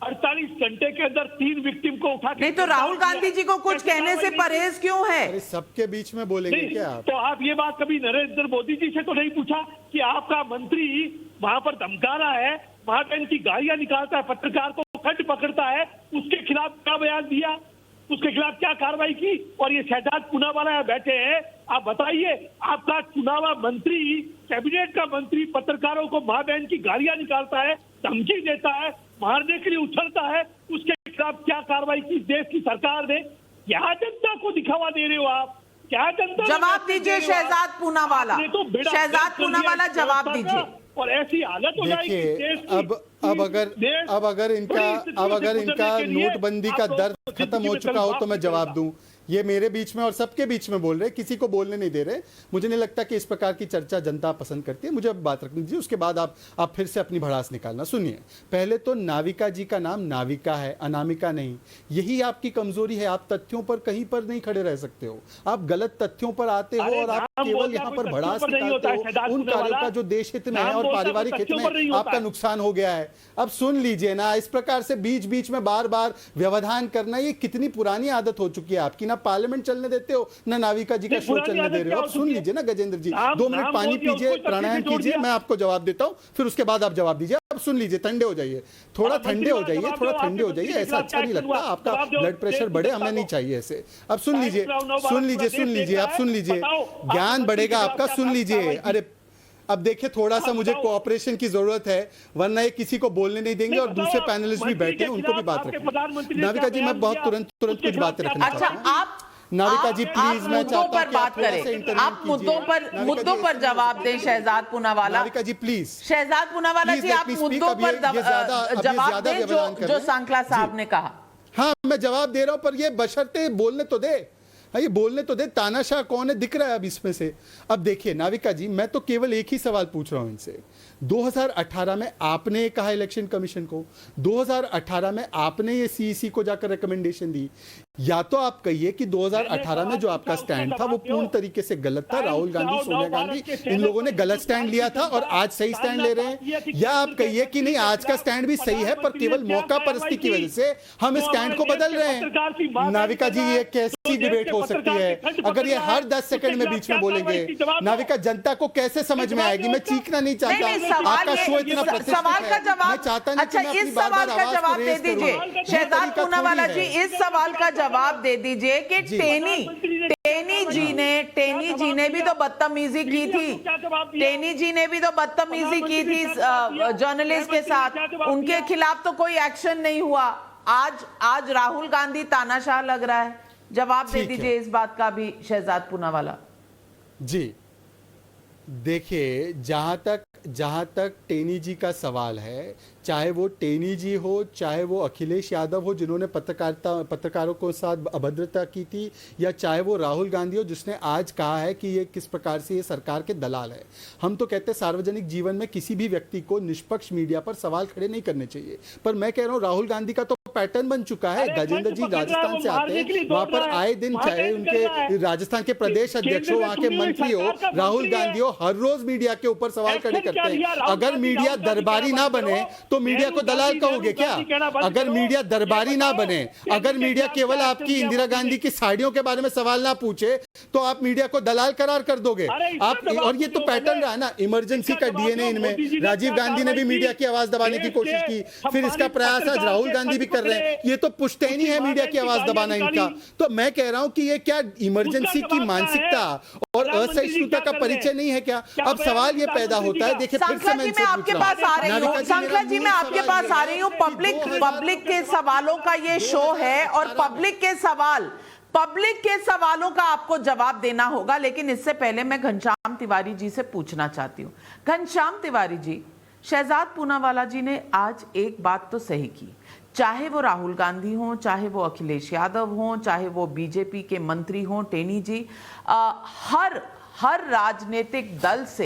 48 घंटे के अंदर 3 विक्टिम को उठा के। नहीं तो राहुल गांधी जी को कुछ कहने से परहेज क्यों है? अरे सबके बीच में बोलेंगे क्या आप? तो आप ये बात कभी नरेंद्र मोदी जी से तो नहीं पूछा कि आपका मंत्री वहां पर धमका रहा है, वहां पर इनकी गाड़ियां निकालता है, पत्रकार को खंड पकड़ता है, उसके खिलाफ क्या बयान दिया, उसके खिलाफ क्या कार्रवाई की? और ये शहजाद पूनावाला यहाँ बैठे हैं, आप बताइए, आपका चुनावा मंत्री, कैबिनेट का मंत्री पत्रकारों को मां बहन की गाड़ियां निकालता है, धमकी देता है, मारने के लिए उछलता है, उसके खिलाफ क्या कार्रवाई की देश की सरकार ने? क्या जनता को दिखावा दे रहे हो आप? क्या जनता? जवाब दीजिए शहजाद पूनावाला, जवाब दीजिए। और ऐसी हालत हो जाएगी अब अगर इनका नोटबंदी का दर्द खत्म हो चुका हो तो मैं जवाब दूं। ये मेरे बीच में और सबके बीच में बोल रहे, किसी को बोलने नहीं दे रहे। मुझे नहीं लगता कि इस प्रकार की चर्चा जनता पसंद करती है। मुझे अब बात रखनी दीजिए, उसके बाद आप फिर से अपनी भड़ास निकालना। सुनिए, पहले तो नाविका जी का नाम नाविका है, अनामिका नहीं। यही आपकी कमजोरी है, आप तथ्यों पर कहीं पर नहीं खड़े रह सकते हो। आप गलत तथ्यों पर आते हो और आप केवल यहाँ पर भड़ास निकालते हो उन कार्यों का जो देश हित में है और पारिवारिक हित में आपका नुकसान हो गया है। अब सुन लीजिए ना, इस प्रकार से बीच बीच में बार बार व्यवधान करना, ये कितनी पुरानी आदत हो चुकी है आपकी। ना पार्लियामेंट चलने देते हो, ना नाविका जी का शो चलने दे रहे हो। अब सुन लीजिए ना गजेंद्र जी, 2 मिनट पानी पीजिए, प्राणायाम कीजिए, मैं आपको जवाब देता हूं, फिर उसके बाद आप जवाब दीजिए। अब सुन लीजिए, ठंडे हो जाइए, थोड़ा ठंडे हो जाइए, ऐसा अच्छा नहीं लगता। आपका ब्लड प्रेशर बढ़े, हमें नहीं चाहिए ऐसे। अब सुन लीजिए, आप सुन लीजिए, ज्ञान बढ़ेगा आपका, सुन लीजिए। अरे अब देखिए, थोड़ा सा मुझे कोऑपरेशन की जरूरत है, वरना ये किसी को बोलने नहीं देंगे और दूसरे पैनलिस्ट भी बैठे हैं, उनको भी बात रखें। नाविका जी, मैं बहुत तुरंत कुछ बातें रखना चाहता हूं। अच्छा, आप नाविका जी प्लीज, मैं चाहता हूं कि बात करें, आप मुद्दों पर जवाब दें। शहजाद पूनावाला, नाविका जी प्लीज, शहजाद पूनावाला जी, आप मुद्दों पर जवाब दें जो सांकला साहब ने कहा। हाँ, मैं जवाब दे रहा हूं, पर ये बशर्ते बोलने तो दे, ये बोलने तो दे। तानाशाह कौन है दिख रहा है अब इसमें से। अब देखिए नाविका जी, मैं तो केवल एक ही सवाल पूछ रहा हूं इनसे। 2018 में आपने कहा इलेक्शन कमीशन को, 2018 में आपने ये सीईसी को जाकर रिकमेंडेशन दी। या तो आप कहिए कि 2018 में जो आपका स्टैंड था वो पूर्ण तरीके से गलत था, राहुल गांधी, सोनिया गांधी, इन लोगों ने गलत स्टैंड लिया था और आज सही स्टैंड ले रहे हैं। या आप कहिए कि नहीं, आज का स्टैंड भी सही है, पर केवल मौका परिस्थिति की वजह से हम इस स्टैंड को बदल रहे हैं। नाविका जी, ये कैसी डिबेट हो सकती है अगर ये हर 10 सेकंड में बीच में बोलेंगे? नाविका, जनता को कैसे समझ में आएगी? मैं चीखना नहीं चाहता, आपका शो इतना प्रतिष्ठित है, मैं चाहता नहीं। अच्छा, इस सवाल का जवाब दे दीजिए शहजाद पूनावाला जी, इस सवाल का जवाब दे दीजिए कि टेनी जी ने भी तो बदतमीजी की थी, टेनी जी ने भी तो बदतमीजी की थी जर्नलिस्ट के साथ, उनके खिलाफ तो कोई एक्शन नहीं हुआ। आज राहुल गांधी तानाशाह लग रहा है। जवाब दे दीजिए इस बात का भी शहजाद पूनावाला जी। देखिए, जहां तक टेनी जी का सवाल है, चाहे वो टेनी जी हो, चाहे वो अखिलेश यादव हो जिन्होंने पत्रकारों के साथ अभद्रता की थी, या चाहे वो राहुल गांधी हो जिसने आज कहा है कि ये किस प्रकार से ये सरकार के दलाल है। हम तो कहते हैं सार्वजनिक जीवन में किसी भी व्यक्ति को निष्पक्ष मीडिया पर सवाल खड़े नहीं करने चाहिए, पर मैं कह रहा हूँ राहुल गांधी का तो पैटर्न बन चुका है। गजेंद्र जी राजस्थान से आते हैं, वहां पर आए दिन, चाहे उनके राजस्थान के प्रदेश अध्यक्ष हो, वहां के मंत्री हो, राहुल गांधी हो, हर रोज मीडिया के ऊपर सवाल खड़े करते हैं। अगर मीडिया दरबारी ना बने तो तो मीडिया को दलाल कहोगे क्या? अगर मीडिया दरबारी ना बने, अगर मीडिया केवल आपकी इंदिरा गांधी की साड़ियों के बारे में सवाल ना पूछे, तो आप मीडिया को दलाल करार कर दोगे आप। और ये तो पैटर्न रहा ना, इमरजेंसी का डीएनए इनमें। राजीव गांधी ने भी मीडिया की आवाज दबाने की कोशिश की, फिर इसका प्रयास आज राहुल गांधी भी कर रहे हैं। ये तो पुश्तैनी है मीडिया की आवाज दबाना इनका। तो मैं कह रहा हूं कि ये क्या इमरजेंसी की मानसिकता और असहिष्णुता का परिचय नहीं है क्या? अब सवाल ये पैदा होता है, देखिए फिर से मैं आपके पास आ रही हूँ, सांकला जी मैं आपके पास आ रही हूँ। पब्लिक के सवालों का ये शो है और पब्लिक के सवालों का आपको जवाब देना होगा। लेकिन इससे पहले मैं घनश्याम तिवारी जी से पूछना चाहती हूँ। घनश्याम तिवारी जी, शहजाद पूनावाला जी ने आज एक बात तो सही की, चाहे वो राहुल गांधी हों, चाहे वो अखिलेश यादव हों, चाहे वो बीजेपी के मंत्री हों, टेनी जी, हर राजनीतिक दल से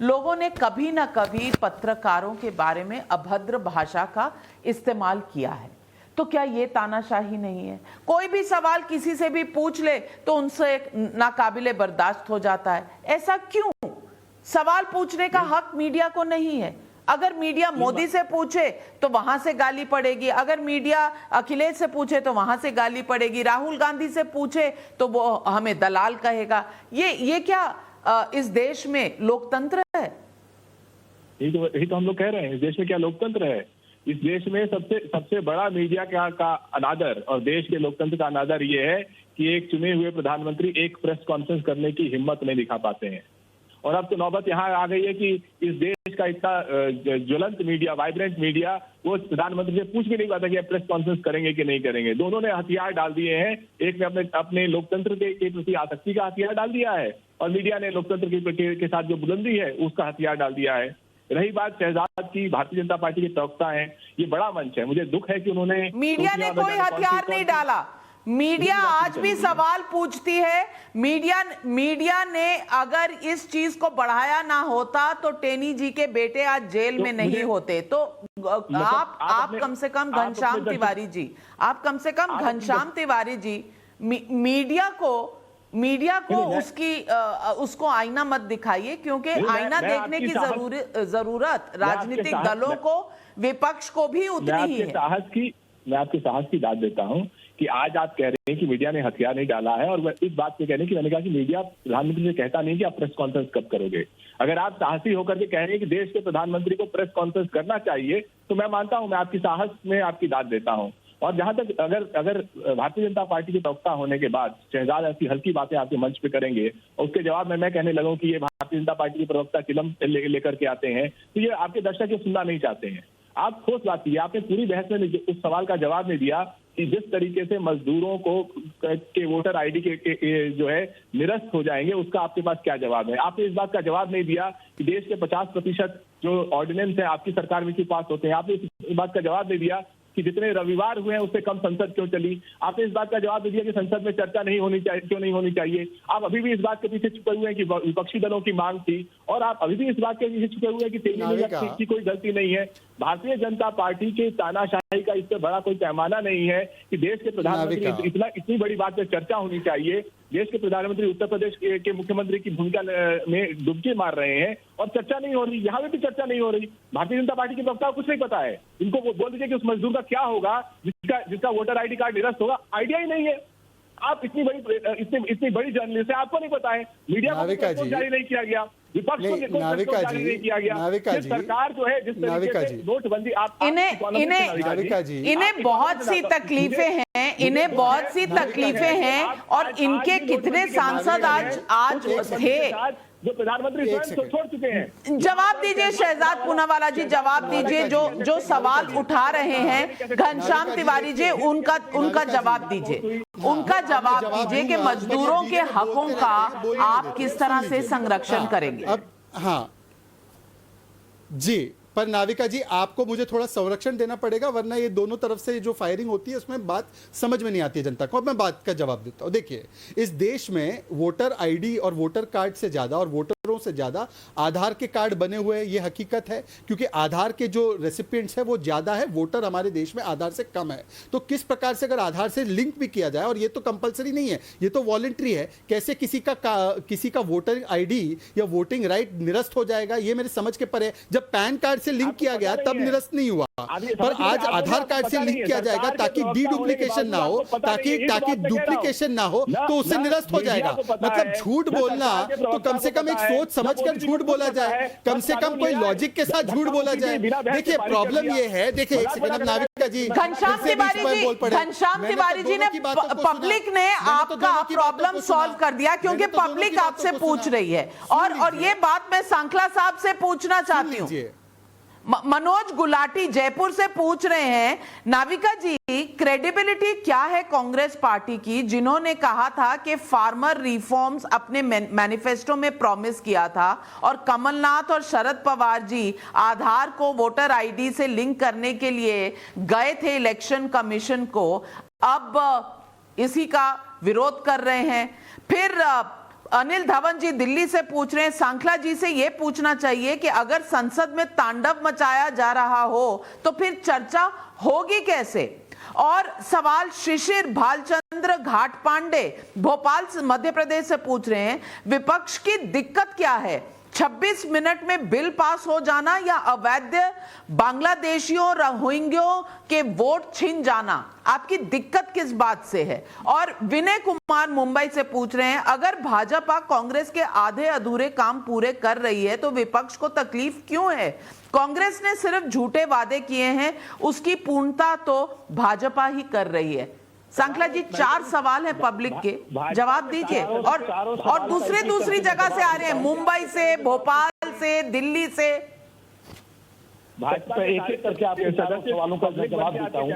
लोगों ने कभी ना कभी पत्रकारों के बारे में अभद्र भाषा का इस्तेमाल किया है। तो क्या ये तानाशाही नहीं है? कोई भी सवाल किसी से भी पूछ ले तो उनसे नाकाबिले बर्दाश्त हो जाता है। ऐसा क्यों? सवाल पूछने का हक मीडिया को नहीं है। अगर मीडिया मोदी से पूछे तो वहां से गाली पड़ेगी, अगर मीडिया अखिलेश से पूछे तो वहां से गाली पड़ेगी, राहुल गांधी से पूछे तो वो हमें दलाल कहेगा। ये क्या इस देश में लोकतंत्र है? यही तो हम लोग कह रहे हैं, इस देश में क्या लोकतंत्र है? इस देश में सबसे बड़ा मीडिया का अनादर और देश के लोकतंत्र का अनादर ये है कि एक चुने हुए प्रधानमंत्री एक प्रेस कॉन्फ्रेंस करने की हिम्मत नहीं दिखा पाते हैं। और अब तो नौबत यहाँ आ गई है कि इस देश का इतना ज्वलंत मीडिया, वाइब्रेंट मीडिया, वो प्रधानमंत्री से पूछ भी नहीं पाता कि आप प्रेस कॉन्फ्रेंस करेंगे कि नहीं करेंगे। दोनों ने हथियार डाल दिए हैं। एक ने अपने लोकतंत्र के प्रति आसक्ति का हथियार डाल दिया है और मीडिया ने लोकतंत्र के साथ जो बुलंदी है उसका हथियार डाल दिया है। रही बात शहजाद की, भारतीय जनता पार्टी के प्रवक्ता हैं, ये बड़ा मंच है। मुझे दुख है कि उन्होंने, मीडिया ने कोई हथियार नहीं डाला। मीडिया आज भी सवाल पूछती है। मीडिया ने अगर इस चीज को बढ़ाया ना होता तो टेनी जी के बेटे आज जेल में नहीं होते। तो आप कम से कम घनश्याम तिवारी जी, घनश्याम तिवारी जी, मीडिया को उसको आईना मत दिखाइए, क्योंकि आईना देखने की जरूरत राजनीतिक दलों को, विपक्ष को भी उतनी ही है। मैं आपके साहस की दाद देता हूं कि आज आप कह रहे हैं कि मीडिया ने हथियार नहीं डाला है, और इस बात पे कह रहे हैं कि मैंने कहा कि मीडिया प्रधानमंत्री से कहता नहीं कि आप प्रेस कॉन्फ्रेंस कब करोगे। अगर आप साहसी होकर के कह रहे हैं कि देश के प्रधानमंत्री को प्रेस कॉन्फ्रेंस करना चाहिए, तो मैं मानता हूं, मैं आपकी साहस में आपकी दाद देता हूं। और जहां तक अगर भारतीय जनता पार्टी के प्रवक्ता होने के बाद शहजाद ऐसी हल्की बातें आपके मंच पे करेंगे और उसके जवाब में मैं कहने लगूं कि ये भारतीय जनता पार्टी के प्रवक्ता चिलम लेकर के आते हैं, तो ये आपके दर्शक ये सुनना नहीं चाहते हैं। आप ठोस बात की, आपने पूरी बहस में उस सवाल का जवाब नहीं दिया कि जिस तरीके से मजदूरों को के वोटर आईडी के जो है निरस्त हो जाएंगे, उसका आपके पास क्या जवाब है? आपने इस बात का जवाब नहीं दिया कि देश के 50% जो ऑर्डिनेंस है आपकी सरकार में पास होते हैं। आपने इस बात का जवाब नहीं दिया कि जितने रविवार हुए हैं उससे कम संसद क्यों चली। आपने इस बात का जवाब दे दिया कि संसद में चर्चा नहीं होनी चाहिए, क्यों नहीं होनी चाहिए। आप अभी भी इस बात के पीछे छुपे हुए हैं कि विपक्षी दलों की मांग थी, और आप अभी भी इस बात के पीछे छुपे हुए हैं कि तेली की कोई गलती नहीं है। भारतीय जनता पार्टी के तानाशाही का इससे बड़ा कोई पैमाना नहीं है कि देश के प्रधानमंत्री इतनी बड़ी बात पे चर्चा होनी चाहिए। देश के प्रधानमंत्री उत्तर प्रदेश के मुख्यमंत्री की भूमिका में डुबकी मार रहे हैं और चर्चा नहीं हो रही, यहाँ पे भी चर्चा नहीं हो रही। भारतीय जनता पार्टी के प्रवक्ता को कुछ नहीं पता है। इनको वो बोल दीजिए कि उस मजदूर का क्या होगा जिसका वोटर आईडी कार्ड निरस्त होगा, आइडिया ही नहीं है। आप इतनी बड़ी जर्नलिस्ट है, आपको नहीं पता है। मीडिया को जारी नहीं किया गया, विपक्ष को जारी नहीं किया गया। सरकार जो है जिस तरीके से नोटबंदी, इन्हें बहुत सी तकलीफें हैं, और इनके कितने सांसद आज थे जो प्रधानमंत्री स्वयं छोड़ चुके हैं। जवाब दीजिए शहजाद पूनावाला जी, जवाब दीजिए। जो सवाल उठा रहे हैं घनश्याम तिवारी जी, उनका जवाब दीजिए। उनका जवाब दीजिए कि मजदूरों के हकों का आप किस तरह से संरक्षण करेंगे। अब हाँ जी, पर नाविका जी आपको मुझे थोड़ा संरक्षण देना पड़ेगा, वरना ये दोनों तरफ से जो फायरिंग होती है उसमें बात समझ में नहीं आती है जनता को। अब मैं बात का जवाब देता हूं। देखिए, इस देश में वोटर आईडी और वोटर कार्ड से ज्यादा और वोटरों से ज्यादा आधार के कार्ड बने हुए हैं, ये हकीकत है। क्योंकि आधार के जो रेसिपिएंट्स है वो ज्यादा है, वोटर हमारे देश में आधार से कम है। तो किस प्रकार से अगर आधार से लिंक भी किया जाए, और ये तो कंपलसरी नहीं है, ये तो वॉलंटरी है, कैसे किसी का वोटर आईडी या वोटिंग राइट निरस्त हो जाएगा, ये मेरे समझ के परे। जब पैन कार्ड से लिंक किया गया तब निरस्त नहीं हुआ, पर आज आधार कार्ड से लिंक किया जाएगा ताकि डुप्लीकेशन ना हो, ताकि डुप्लीकेशन ना हो, तो उससे निरस्त हो जाएगा। मतलब झूठ बोलना तो कम से कम एक सोच समझकर झूठ बोला जाए, कम से कम कोई लॉजिक के साथ झूठ बोला जाए। देखिए प्रॉब्लम ये है, देखिए एक सेकंड, अब नाविका जी, घनश्याम तिवारी जी ने, पब्लिक ने आपका प्रॉब्लम सॉल्व कर दिया क्योंकि पब्लिक आपसे पूछ रही है। और ये बात मैं सांखला साहब से पूछना चाहती हूँ। मनोज गुलाटी जयपुर से पूछ रहे हैं, नाविका जी क्रेडिबिलिटी क्या है कांग्रेस पार्टी की, जिन्होंने कहा था कि फार्मर रिफॉर्म्स अपने मैनिफेस्टो में प्रॉमिस किया था, और कमलनाथ और शरद पवार जी आधार को वोटर आईडी से लिंक करने के लिए गए थे इलेक्शन कमीशन को, अब इसी का विरोध कर रहे हैं। फिर अनिल धवन जी दिल्ली से पूछ रहे हैं, सांखला जी से यह पूछना चाहिए कि अगर संसद में तांडव मचाया जा रहा हो तो फिर चर्चा होगी कैसे। और सवाल शिशिर भालचंद्र घाट पांडे भोपाल से मध्य प्रदेश से पूछ रहे हैं, विपक्ष की दिक्कत क्या है, 26 मिनट में बिल पास हो जाना या अवैध बांग्लादेशियों रोहिंग्यों के वोट छिन जाना, आपकी दिक्कत किस बात से है। और विनय कुमार मुंबई से पूछ रहे हैं, अगर भाजपा कांग्रेस के आधे अधूरे काम पूरे कर रही है तो विपक्ष को तकलीफ क्यों है, कांग्रेस ने सिर्फ झूठे वादे किए हैं, उसकी पूर्णता तो भाजपा ही कर रही है। सांखला जी 4 सवाल है पब्लिक के, जवाब दीजिए। और दूसरी जगह से आ रहे हैं, मुंबई से, भोपाल से, दिल्ली से। भाजपा एक एक करके आपके सवालों का जवाब देता हूँ।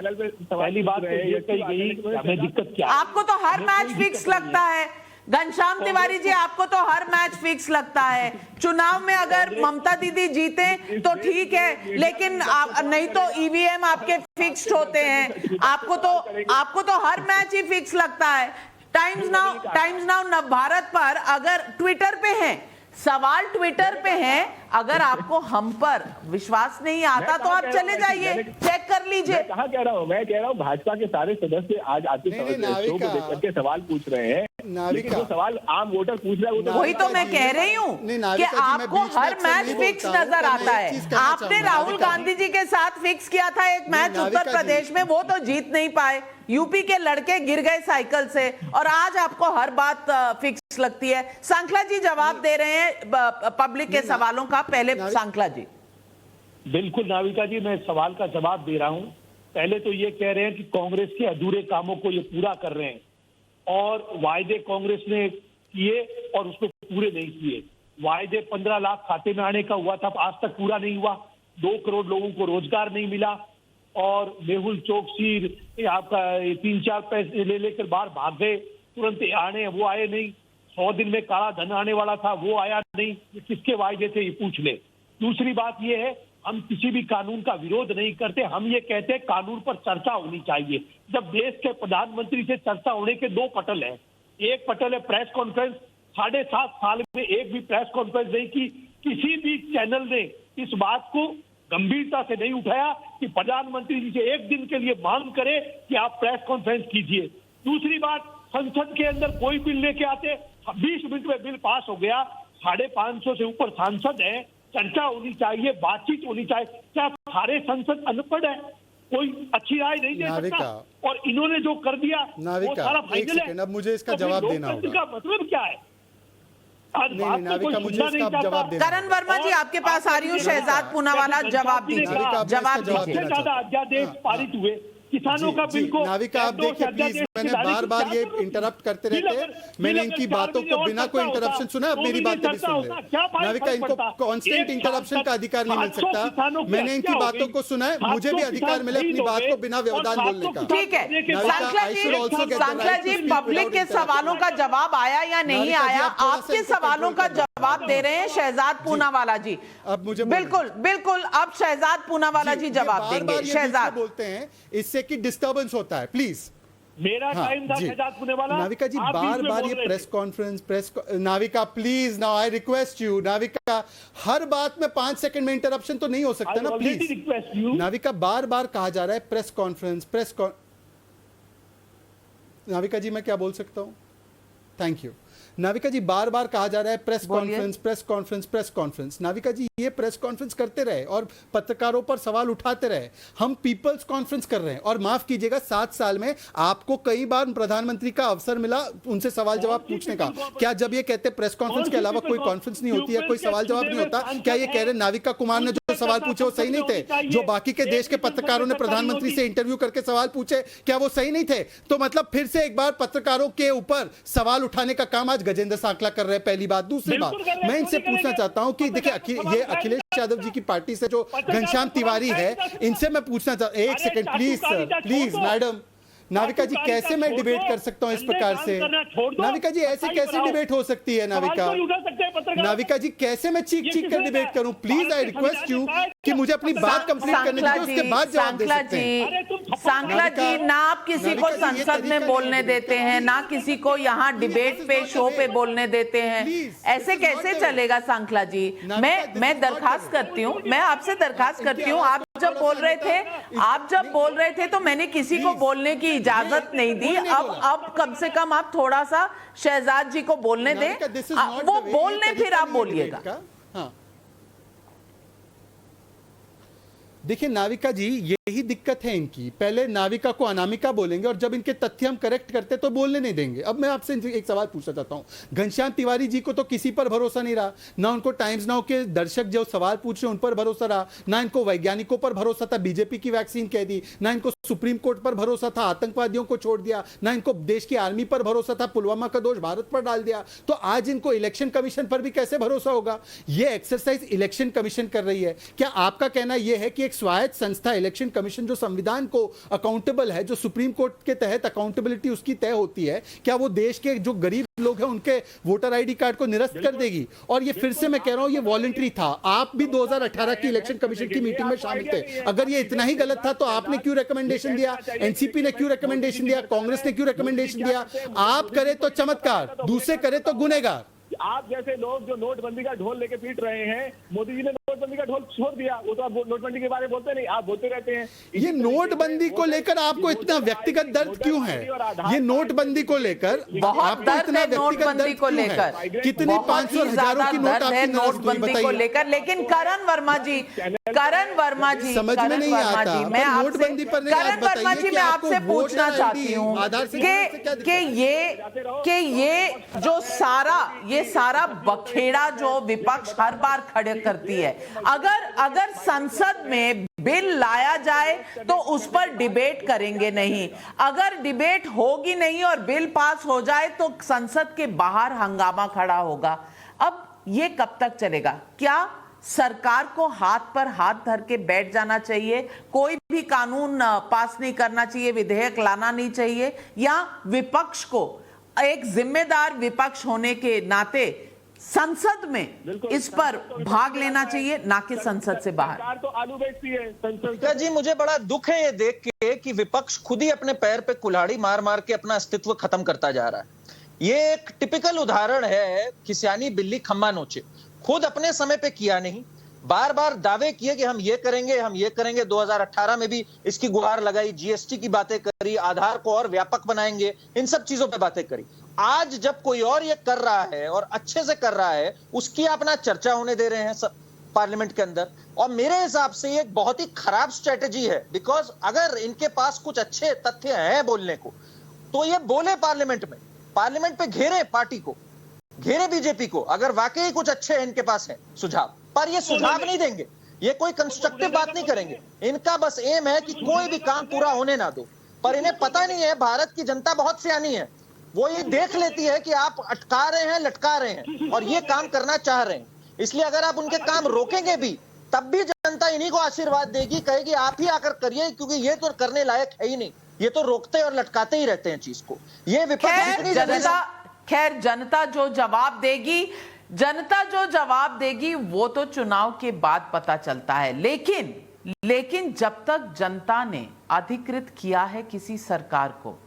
पहली बात तो ये कही गई हमें दिक्कत क्या, आपको तो हर मैच फिक्स लगता है घनश्याम तिवारी जी, आपको तो हर मैच फिक्स लगता है। चुनाव में अगर ममता दीदी जीते तो ठीक है, लेकिन नहीं तो ईवीएम आपके फिक्स्ड होते हैं। आपको तो हर मैच ही फिक्स लगता है। टाइम्स नाउ नवभारत पर अगर ट्विटर पे हैं, सवाल ट्विटर पे हैं, अगर आपको हम पर विश्वास नहीं आता तो आप चले जाइए, चेक कर लीजिए। मैं कहाँ कह रहा हूँ, मैं कह रहा हूँ भाजपा के सारे सदस्य आज आते शो को देख करके सवाल पूछ रहे हैं, लेकिन जो सवाल आम वोटर पूछ रहा है वो वही तो मैं कह रही हूँ कि आपको हर मैच फिक्स नजर आता है। आपने राहुल गांधी जी के साथ फिक्स किया था एक मैच उत्तर प्रदेश में, वो तो जीत नहीं पाए, यूपी के लड़के गिर गए साइकिल से, और आज आपको हर बात फिक्स लगती है। सांखला जी जवाब दे रहे हैं पब्लिक के सवालों का, पहले सांखला जी। बिल्कुल नाविका जी, मैं सवाल का जवाब दे रहा हूं। पहले तो ये कह रहे हैं कि कांग्रेस के अधूरे कामों को ये पूरा कर रहे हैं, और वायदे कांग्रेस ने किए और उसको पूरे नहीं किए। वायदे 15 लाख खाते में आने का हुआ था, आज तक पूरा नहीं हुआ। 2 करोड़ लोगों को रोजगार नहीं मिला, और मेहुल चोकसी आपका 3-4 पैसे ले लेकर बाहर भाग गए, तुरंत आने वो आए नहीं। 100 दिन में काला धन आने वाला था, वो आया नहीं। किसके वायदे थे ये पूछ ले। दूसरी बात ये है, हम किसी भी कानून का विरोध नहीं करते, हम ये कहते हैं कानून पर चर्चा होनी चाहिए। जब देश के प्रधानमंत्री से चर्चा होने के 2 पटल हैं, एक पटल है प्रेस कॉन्फ्रेंस, 7.5 साल में एक भी प्रेस कॉन्फ्रेंस नहीं की, किसी भी चैनल ने इस बात को गंभीरता से नहीं उठाया कि प्रधानमंत्री जी से एक दिन के लिए मांग करे कि आप प्रेस कॉन्फ्रेंस कीजिए। दूसरी बात, संसद के अंदर कोई बिल लेके आते, 20 मिनट में बिल पास हो गया। 550 से ऊपर सांसद हैं, चर्चा होनी चाहिए, बातचीत होनी चाहिए। क्या सारे संसद अनपढ़ है, कोई अच्छी राय नहीं दे सकता? और इन्होंने जो कर दिया वो सारा फाइनल है। अब मुझे इसका जवाब देना होगा। का मतलब क्या है? नाविका मुझे इसका जवाब देना। करण वर्मा जी आपके पास आ रही हूँ, शहजाद पूनावाला जवाब दीजिए। जवाब दीजिए। ज्यादा अध्यादेश पारित हुए किसानों का बिल को, नाविका आप देखिए प्लीज, मैंने बार ये इंटरप्ट करते रहते हैं, मैंने इनकी बातों को बिना कोई इंटरप्शन सुना, अब मेरी बातें भी सुन ले। नाविका, इनको कांस्टेंट इंटरप्शन का अधिकार नहीं मिल सकता। मैंने इनकी बातों को सुना है, मुझे भी अधिकार मिले अपनी बात को बिना व्यवधान बोलने का। ठीक है सांखला जी, पब्लिक के सवालों का जवाब आया या नहीं आया, आपके सवालों का जवाब दे रहे हैं शहजाद पूनावाला जी। अब मुझे बिल्कुल अब शहजाद पूनावाला जी जवाब देंगे। शहजाद बोलते हैं इससे कि डिस्टर्बेंस होता है, प्लीज। मेरा टाइम था शहजाद पूनावाला। नाविका जी बार ये press conference Navika please, now I request you. Navika, हर बात में 5 सेकंड में इंटरप्शन तो नहीं हो सकता ना, प्लीज। नाविका बार कहा जा रहा है प्रेस कॉन्फ्रेंस। नाविका जी मैं क्या बोल सकता हूं? Thank you. नाविका जी बार बार कहा जा रहा है प्रेस कॉन्फ्रेंस। नाविका जी ये प्रेस कॉन्फ्रेंस करते रहे और पत्रकारों पर सवाल उठाते रहे, हम पीपल्स कॉन्फ्रेंस कर रहे हैं। और माफ कीजिएगा 7 साल में आपको कई बार प्रधानमंत्री का अवसर मिला उनसे सवाल जवाब पूछने का। क्या जब ये कहते प्रेस कॉन्फ्रेंस के अलावा कोई कॉन्फ्रेंस नहीं होती है, कोई सवाल जवाब नहीं होता, क्या ये कह रहे नाविका कुमार ने जो सवाल पूछे वो सही नहीं थे? जो बाकी के देश के पत्रकारों ने प्रधानमंत्री से इंटरव्यू करके सवाल पूछे क्या वो सही नहीं थे? तो मतलब फिर से एक बार पत्रकारों के ऊपर सवाल उठाने का काम आज गजेंद्र सांकला कर रहे हैं, पहली बात। दूसरी बात मैं इनसे पूछना चाहता हूं कि देखिए ये अखिलेश यादव जी की पार्टी से जो घनश्याम तिवारी है, इनसे मैं पूछना चाहता हूं, एक second please sir, please madam. Navika ji कैसे मैं डिबेट कर सकता हूं इस प्रकार से? नाविका जी ऐसे कैसे डिबेट हो सकती है? नाविका जी कैसे मैं चीख कर डिबेट करूं? प्लीज आई रिक्वेस्ट यू कि मुझे अपनी बात कंप्लीट करने दीजिए, उसके बाद जवाब दे सकते हैं। सांकला जी ना आप किसी को संसद में बोलने देते हैं, ना किसी को यहाँ डिबेट पे शो पे बोलने देते हैं, ऐसे कैसे चलेगा सांकला जी? मैं दरखास्त करती हूँ, मैं आपसे दरखास्त करती हूँ, आप जब बोल रहे थे तो मैंने किसी को बोलने की इजाजत नहीं दी। अब कम से कम आप थोड़ा सा शहजाद जी को बोलने दें, वो बोलने फिर आप बोलिएगा। देखिए नाविका जी यही दिक्कत है इनकी, पहले नाविका को अनामिका बोलेंगे और जब इनके तथ्य हम करेक्ट करते तो बोलने नहीं देंगे। अब मैं आपसे एक सवाल पूछना चाहता हूं, घनश्याम तिवारी जी को तो किसी पर भरोसा नहीं रहा, ना उनको टाइम्स नाउ के दर्शक जो सवाल पूछ रहे उन पर भरोसा रहा, ना इनको वैज्ञानिकों पर भरोसा था, बीजेपी की वैक्सीन कह दी, ना इनको सुप्रीम कोर्ट पर भरोसा था, आतंकवादियों को छोड़ दिया, ना इनको देश की आर्मी पर भरोसा था, पुलवामा का दोष भारत पर डाल दिया, तो आज इनको इलेक्शन कमीशन पर भी कैसे भरोसा होगा? ये एक्सरसाइज इलेक्शन कमीशन कर रही है। क्या आपका कहना यह है कि एक स्वायत्त संस्था इलेक्शन कमीशन जो संविधान को अकाउंटेबल है, जो सुप्रीम कोर्ट के तहत अकाउंटेबिलिटी उसकी तय होती है, क्या वो देश के जो गरीब लोग हैं उनके वोटर आईडी कार्ड को निरस्त कर देगी? और ये फिर से मैं कह रहा हूं ये वॉलंटरी था। आप भी 2018 की इलेक्शन कमीशन की मीटिंग में शामिल थे। अगर ये इतना ही गलत था तो आपने क्यों रिकमेंडेशन दिया? एनसीपी ने क्यों रिकमेंडेशन दिया? कांग्रेस ने क्यों रिकमेंडेशन दिया? आप करे तो चमत्कार, दूसरे करे तो गुनहगार। आप जैसे लोग जो नोटबंदी का ढोल लेके पीट रहे हैं, मोदी जी ने नोटबंदी का ढोल छोड़ दिया, वो तो आप नोटबंदी के बारे में बोलते नहीं, आप बोलते रहते हैं। ये नोटबंदी को लेकर आपको इतना व्यक्तिगत दर्द क्यों है? ये नोटबंदी को लेकर आपको इतना व्यक्तिगत दर्द क्यों है? कितनी 500 हजारों की नोट आपकी नोटबंदी को लेकर? लेकिन करण वर्मा जी समझ में नहीं आता। मैं नोटबंदी पर करण वर्मा जी मैं आपसे पूछना चाहती हूँ कि ये जो सारा बखेड़ा जो विपक्ष हर बार खड़े करती है, अगर संसद में बिल लाया जाए तो उस पर डिबेट करेंगे नहीं, अगर डिबेट होगी नहीं और बिल पास हो जाए तो संसद के बाहर हंगामा खड़ा होगा। अब ये कब तक चलेगा? क्या सरकार को हाथ पर हाथ धर के बैठ जाना चाहिए, कोई भी कानून पास नहीं करना चाहिए, विधेयक लाना नहीं चाहिए, या विपक्ष को एक जिम्मेदार विपक्ष होने के नाते संसद में इस पर भाग लेना चाहिए, ना कि संसद से बाहर? सरकार तो आलू बेचती है संसद। जी मुझे बड़ा दुख है ये देख के कि विपक्ष खुद ही अपने पैर पे कुल्हाड़ी मार मार के अपना अस्तित्व खत्म करता जा रहा है। ये एक टिपिकल उदाहरण है खिसियानी बिल्ली खम्मा नोचे। खुद अपने समय पे किया नहीं, बार बार दावे किए कि हम ये करेंगे। 2018 में भी इसकी गुहार लगाई, जीएसटी की बातें करी, आधार को और व्यापक बनाएंगे, इन सब चीजों पे बातें करी। आज जब कोई और ये कर रहा है और अच्छे से कर रहा है, उसकी अपना चर्चा होने दे रहे हैं सब पार्लियामेंट के अंदर। और मेरे हिसाब से ये एक बहुत ही खराब स्ट्रेटेजी है, बिकॉज अगर इनके पास कुछ अच्छे तथ्य हैं बोलने को तो ये बोले पार्लियामेंट पे घेरे पार्टी को, घेरे बीजेपी को, अगर वाकई कुछ अच्छे इनके पास है सुझाव। पर ये सुझाव नहीं देंगे, ये कोई कंस्ट्रक्टिव बात नहीं करेंगे। इनका बस एम है कि कोई भी काम पूरा होने ना दो। पर इन्हें पता नहीं है भारत की जनता बहुत सियानी है, वो ये देख लेती है कि आप अटका रहे हैं, लटका रहे हैं और ये काम करना चाह रहे हैं। इसलिए अगर आप उनके काम रोकेंगे भी तब भी जनता इन्हीं को आशीर्वाद देगी, कहेगी आप ही आकर करिए, क्योंकि ये तो करने लायक है ही नहीं, ये तो रोकते और लटकाते ही रहते हैं चीज को। ये विपक्ष खैर जनता जो जवाब देगी वो तो चुनाव के बाद पता चलता है। लेकिन जब तक जनता ने अधिकृत किया है किसी सरकार को,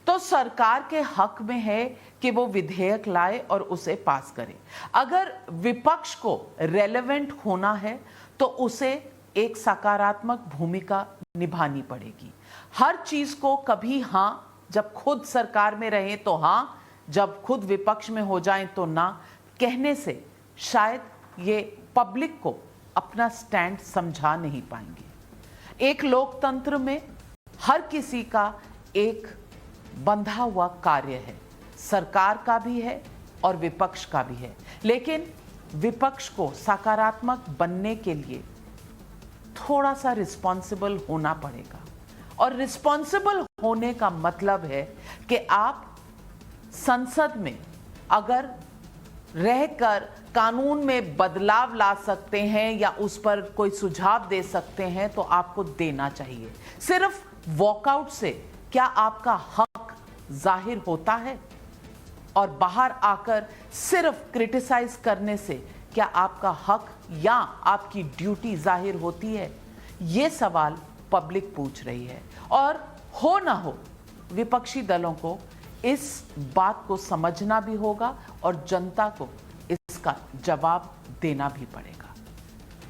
तो सरकार के हक में है कि वो विधेयक लाए और उसे पास करे। अगर विपक्ष को रेलेवेंट होना है तो उसे एक सकारात्मक भूमिका निभानी पड़ेगी। हर चीज को कभी हां, जब खुद सरकार में रहे तो हां, जब खुद विपक्ष में हो जाएं तो ना कहने से शायद ये पब्लिक को अपना स्टैंड समझा नहीं पाएंगे। एक लोकतंत्र में हर किसी का एक बंधा हुआ कार्य है, सरकार का भी है और विपक्ष का भी है, लेकिन विपक्ष को सकारात्मक बनने के लिए थोड़ा सा रिस्पॉन्सिबल होना पड़ेगा। और रिस्पॉन्सिबल होने का मतलब है कि आप संसद में अगर रहकर कानून में बदलाव ला सकते हैं या उस पर कोई सुझाव दे सकते हैं तो आपको देना चाहिए। सिर्फ वॉकआउट से क्या आपका हक जाहिर होता है? और बाहर आकर सिर्फ क्रिटिसाइज करने से क्या आपका हक या आपकी ड्यूटी जाहिर होती है? ये सवाल पब्लिक पूछ रही है। और हो ना हो, विपक्षी दलों को इस बात को समझना भी होगा और जनता को इसका जवाब देना भी पड़ेगा।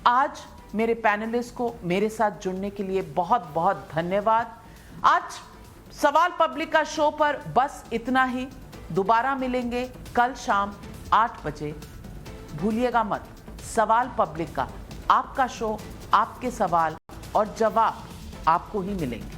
आज मेरे पैनलिस्ट को मेरे साथ जुड़ने के लिए बहुत बहुत धन्यवाद। आज सवाल पब्लिक का शो पर बस इतना ही। दोबारा मिलेंगे कल शाम 8 बजे। भूलिएगा मत, सवाल पब्लिक का आपका शो, आपके सवाल और जवाब आपको ही मिलेंगे।